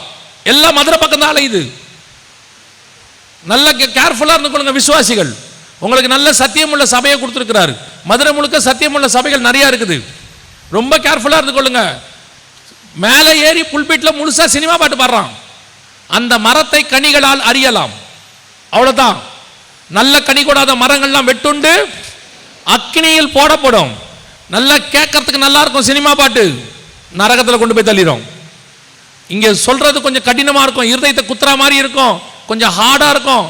எல்லாம் மதுரை பக்கம் தான் அலையுது. நல்ல கேர்ஃபுல்லா இருந்து கொள்ளுங்க விசுவாசிகள். உங்களுக்கு நல்ல சத்தியமுள்ள சபையை கொடுத்திருக்கிறாரு. மதுரை முழுக்க சத்தியமுள்ள சபைகள் நிறைய இருக்குது. ரொம்ப கேர்ஃபுல்லா இருந்து கொள்ளுங்க. மேலே ஏறி புல்பீட்ல முழுசா சினிமா பாட்டு பாடுறான். அந்த மரத்தை கனிகளால் அறியலாம், அவ்வளவுதான். நல்ல கனி கொடாத மரங்கள்லாம் வெட்டுண்டு அக்கினியில் போடப்படும். நல்லா கேட்கறதுக்கு நல்லா இருக்கும் சினிமா பாட்டு, நரகத்தில் கொண்டு போய் தள்ளிடும். இங்கே சொல்றது கொஞ்சம் கடினமா இருக்கும், இருதயத்தை குத்துற மாதிரி இருக்கும், கொஞ்சம் ஹார்டா இருக்கும்,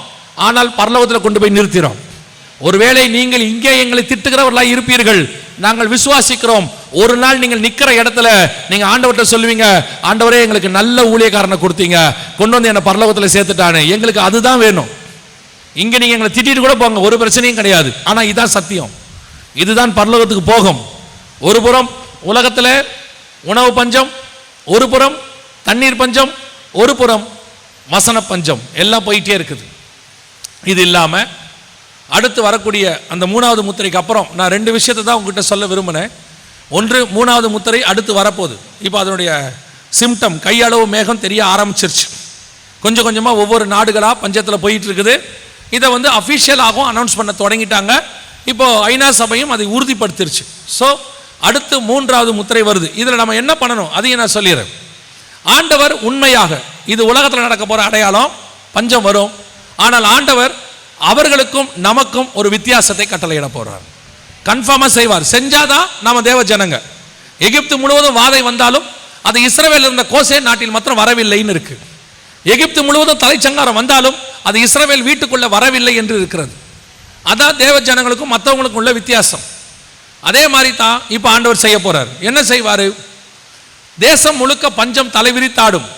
ஆனால் பரலோகத்தில் கொண்டு போய் நிறுத்திடும். ஒருவேளை நீங்கள் இங்கே எங்களை திட்டுகிறவர்களாக இருப்பீர்கள், நாங்கள் விசுவாசிக்கிறோம். ஒரு நாள் நீங்கள் நிற்கிற இடத்துல நீங்க ஆண்டவர்கிட்ட சொல்லுவீங்க, ஆண்டவரே எங்களுக்கு நல்ல ஊழியக்காரனை கொடுத்தீங்க, கொண்டு வந்து என்னை பரலோகத்தில் சேர்த்துட்டானு, எங்களுக்கு அதுதான் வேணும். இங்க நீங்க எங்களை திட்டிட்டு கூட போங்க, ஒரு பிரச்சனையும் கிடையாது. ஆனா இதுதான் சத்தியம், இதுதான் பரலோகத்துக்கு போகும். ஒரு புறம் உலகத்தில் உணவு பஞ்சம், ஒரு புறம் தண்ணீர் பஞ்சம், ஒரு புறம் வசன பஞ்சம், எல்லாம் போயிட்டே இருக்குது. இது இல்லாம அடுத்து வரக்கூடிய அந்த 3வது முத்திரைக்கு அப்புறம் நான் 2 விஷயத்தை தான் உங்ககிட்ட சொல்ல விரும்பினேன். ஒன்று, 3வது முத்திரை அடுத்து வரப்போகுது. இப்போ அதனுடைய சிம்டம் கையளவு மேகம் தெரிய ஆரம்பிச்சிருச்சு. கொஞ்சம் கொஞ்சமாக ஒவ்வொரு நாடுகளாக பஞ்சத்தில் போயிட்டு இருக்குது. இதை வந்து அஃபிஷியலாகவும் அனௌன்ஸ் பண்ண தொடங்கிட்டாங்க. இப்போ ஐநா சபையும் அதை உறுதிப்படுத்திருச்சு. ஸோ அடுத்து 3வது முத்திரை வருது. இதில் நம்ம என்ன பண்ணணும் அதையும் நான் சொல்லிடுறேன். ஆண்டவர் உண்மையாக, இது உலகத்தில் நடக்க போகிற அடையாளம், பஞ்சம் வரும். ஆனால் ஆண்டவர் அவர்களுக்கும் நமக்கும் ஒரு வித்தியாசத்தை கட்டளையிட போறார். கன்ஃபார்மாக செய்வார். செஞ்சாதான் நாம தேவ ஜனங்க. எகிப்து முழுவதும் வாதை வந்தாலும் அது இஸ்ரவேல் இருந்த கோசே நாட்டில் மாத்திரம் வரவில்லைன்னு இருக்கு. எகிப்து முழுவதும் தலைச்சங்காரம் வந்தாலும் அது இஸ்ரவேல் வீட்டுக்குள்ள வரவில்லை என்று இருக்கிறது. அதான் தேவ ஜனங்களுக்கும் மற்றவங்களுக்கும் உள்ள வித்தியாசம். அதே மாதிரி தான் இப்போ ஆண்டவர் செய்ய போறார். என்ன செய்வாரு? தேசம் முழுக்க பஞ்சம் தலைவிரித்தாடும்.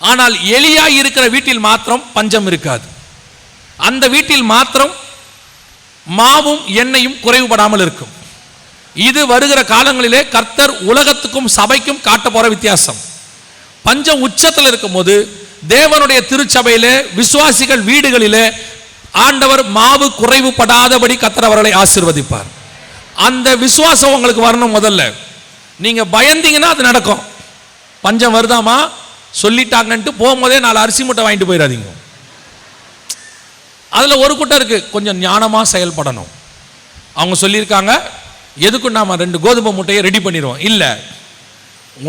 ஆனால் எலியா இருக்கிற வீட்டில் மாத்திரம் பஞ்சம் இருக்காது. அந்த வீட்டில் மாத்திரம் மாவும் எண்ணெயும் குறைவுபடாமல் இருக்கும். இது வருகிற காலங்களிலே கர்த்தர் உலகத்துக்கும் சபைக்கும் காட்ட போற வித்தியாசம். பஞ்சம் உச்சத்தில் இருக்கும் போது தேவனுடைய திருச்சபையிலே விசுவாசிகள் வீடுகளிலே ஆண்டவர் மாவு குறைவுபடாதபடி கர்த்தர் அவர்களை ஆசீர்வதிப்பார். அந்த விசுவாசம் உங்களுக்கு வரணும். முதல்ல நீங்க பயந்தீங்கன்னா அது நடக்கும். பஞ்சம் வருதாமா சொல்லிட்டாங்கன்ட்டு போகும்போதே 4 அரிசி மூட்டை வாங்கிட்டு போயிடாதீங்க. அதில் ஒரு கூட்டம் இருக்கு, கொஞ்சம் ஞானமாக செயல்படணும். அவங்க சொல்லியிருக்காங்க, எதுக்கும் நாம் 2 கோதுமை மூட்டையை ரெடி பண்ணிடுவோம். இல்லை,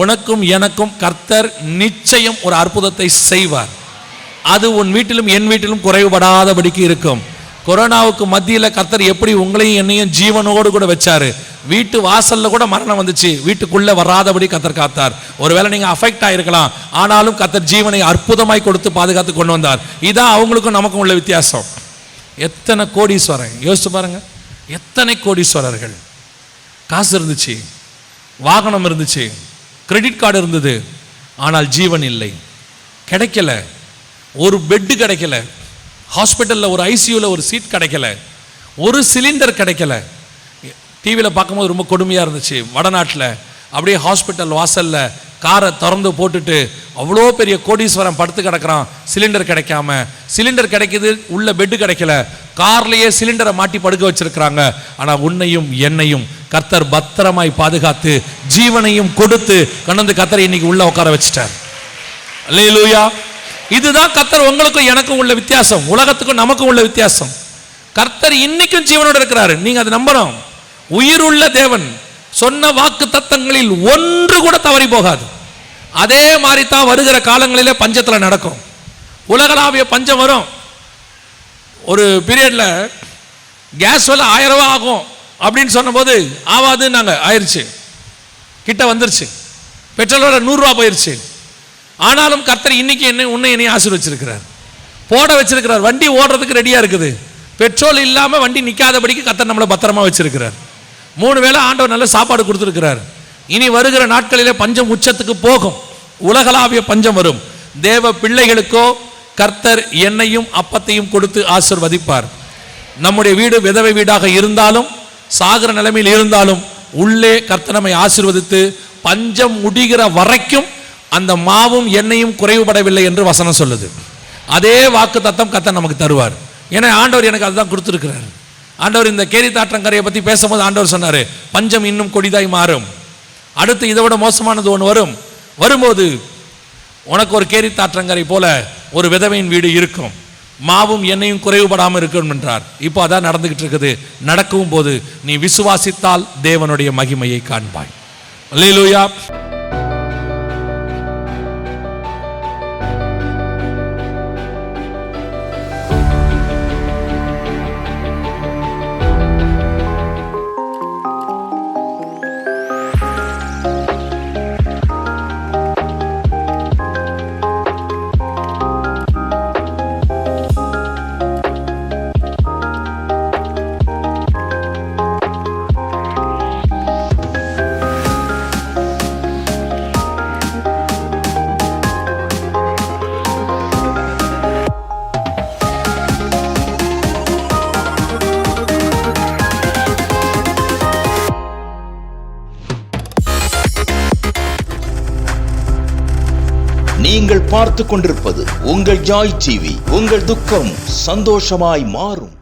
உனக்கும் எனக்கும் கர்த்தர் நிச்சயம் ஒரு அற்புதத்தை செய்வார். அது உன் வீட்டிலும் என் வீட்டிலும் குறைவுபடாதபடிக்கு இருக்கும். கொரோனாவுக்கு மத்தியில் கர்த்தர் எப்படி உங்களையும் என்னையும் ஜீவனோடு கூட வச்சாரு. வீட்டு வாசல்ல கூட மரணம் வந்துச்சு, வீட்டுக்குள்ள வராதபடி கர்த்தர் காத்தார். ஒருவேளை நீங்க அஃபெக்ட் ஆயிருக்கலாம், ஆனாலும் கர்த்தர் ஜீவனை அற்புதமாய் கொடுத்து பாதுகாத்து கொண்டு வந்தார். இதான் அவங்களுக்கும் நமக்கும் உள்ள வித்தியாசம். எத்தனை கோடீஸ்வரன் யோசிச்சு பாருங்க, எத்தனை கோடீஸ்வரர்கள். காசு இருந்துச்சு, வாகனம் இருந்துச்சு, கிரெடிட் கார்டு இருந்தது, ஆனால் ஜீவன் இல்லை, கிடைக்கல. ஒரு பெட்டு கிடைக்கல, ஹாஸ்பிட்டலில் ஒரு ஐசியூவில் ஒரு சீட் கிடைக்கல, ஒரு சிலிண்டர் கிடைக்கல. டிவியில் பார்க்கும்போது ரொம்ப கொடுமையாக இருந்துச்சு. வடநாட்டில் அப்படியே ஹாஸ்பிட்டல் வாசலில் காரை திறந்து போட்டுட்டு அவ்வளோ பெரிய கோடீஸ்வரன் படுத்து கிடக்கிறான், சிலிண்டர் கிடைக்காம. சிலிண்டர் கிடைக்குது, உள்ள பெட்டு கிடைக்கல, கார்லேயே சிலிண்டரை மாட்டி படுக்க வச்சிருக்கிறாங்க. ஆனால் உன்னையும் என்னையும் கர்த்தர் பத்திரமாய் பாதுகாத்து ஜீவனையும் கொடுத்து கண்ணந்து கர்த்தரை இன்னைக்கு உள்ள உட்கார வச்சுட்டார். அல்லேலூயா. இதுதான் கர்த்தர் உங்களுக்கும் எனக்கும் உள்ள வித்தியாசம், உலகத்துக்கும் நமக்கும் உள்ள வித்தியாசம். கர்த்தர் இன்னைக்கும் ஜீவனோடு இருக்கிறாரு, நீங்க அதை நம்பணும். உயிருள்ள தேவன் சொன்ன வாக்கு தத்தங்களில் ஒன்று கூட தவறி போகாது. அதே மாதிரி தான் வருகிற காலங்களிலே பஞ்சத்தில் நடக்கும். உலகளாவிய பஞ்சம் வரும். ஒரு பீரியட்ல கேஸ் விலை 1000 ரூபாய் ஆகும் அப்படின்னு சொன்னபோது ஆவாதுன்னாங்க, ஆயிடுச்சு, கிட்ட வந்துருச்சு. பெட்ரோல் விலை 100 ரூபா போயிருச்சு. ஆனாலும் கர்த்தர் இன்னைக்கு உன்னை என்னையும் ஆசீர்வச்சிருக்கிறார், போட வச்சிருக்கிறார். வண்டி ஓடுறதுக்கு ரெடியா இருக்குது. பெட்ரோல் இல்லாம வண்டி நிக்காதபடிக்கு கர்த்தர் நம்மளை பத்திரமா வச்சிருக்கிறார். 3 வேளை ஆண்டவர் நல்ல சாப்பாடு கொடுத்திருக்கிறார். இனி வருகிற நாட்களிலே பஞ்சம் உச்சத்துக்கு போகும், உலகளாவிய பஞ்சம் வரும். தேவ பிள்ளைகளுக்கோ கர்த்தர் எண்ணெயும் அப்பத்தையும் கொடுத்து ஆசீர்வதிப்பார். நம்முடைய வீடு விதவை வீடாக இருந்தாலும் சாகர நிலைமையில் இருந்தாலும் உள்ளே கர்த்தர் நம்மை ஆசீர்வதித்து பஞ்சம் முடிகிற வரைக்கும் அந்த மாவும் எண்ணெயும் குறைவுபடவில்லை என்று வசனம் சொல்லுது. அதே வாக்கு தத்தம் கர்த்தர் நமக்கு தருவார். ஏன்னா ஆண்டவர் எனக்கு அதுதான் கொடுத்துருக்கிறார். ஆண்டவர் இந்த கேரி தாற்றங்கரையை பற்றி பேசும்போது ஆண்டவர் சொன்னார், பஞ்சம் இன்னும் கொடிதாய் மாறும், அடுத்து இதை விட மோசமானது ஒன்று வரும். வரும்போது உனக்கு ஒரு கேரி தாற்றங்கரை போல ஒரு விதவையின் வீடு இருக்கும், மாவும் எண்ணெயும் குறைவுபடாமல் இருக்கும் என்றார். இப்போ அதான் நடந்துகிட்டு இருக்குது. நடக்கும் போது நீ விசுவாசித்தால் தேவனுடைய மகிமையை காண்பாய். அல்லேலூயா. நீங்கள் பார்த்து கொண்டிருப்பது உங்கள் ஜாய் டிவி. உங்கள் துக்கம் சந்தோஷமாய் மாறும்.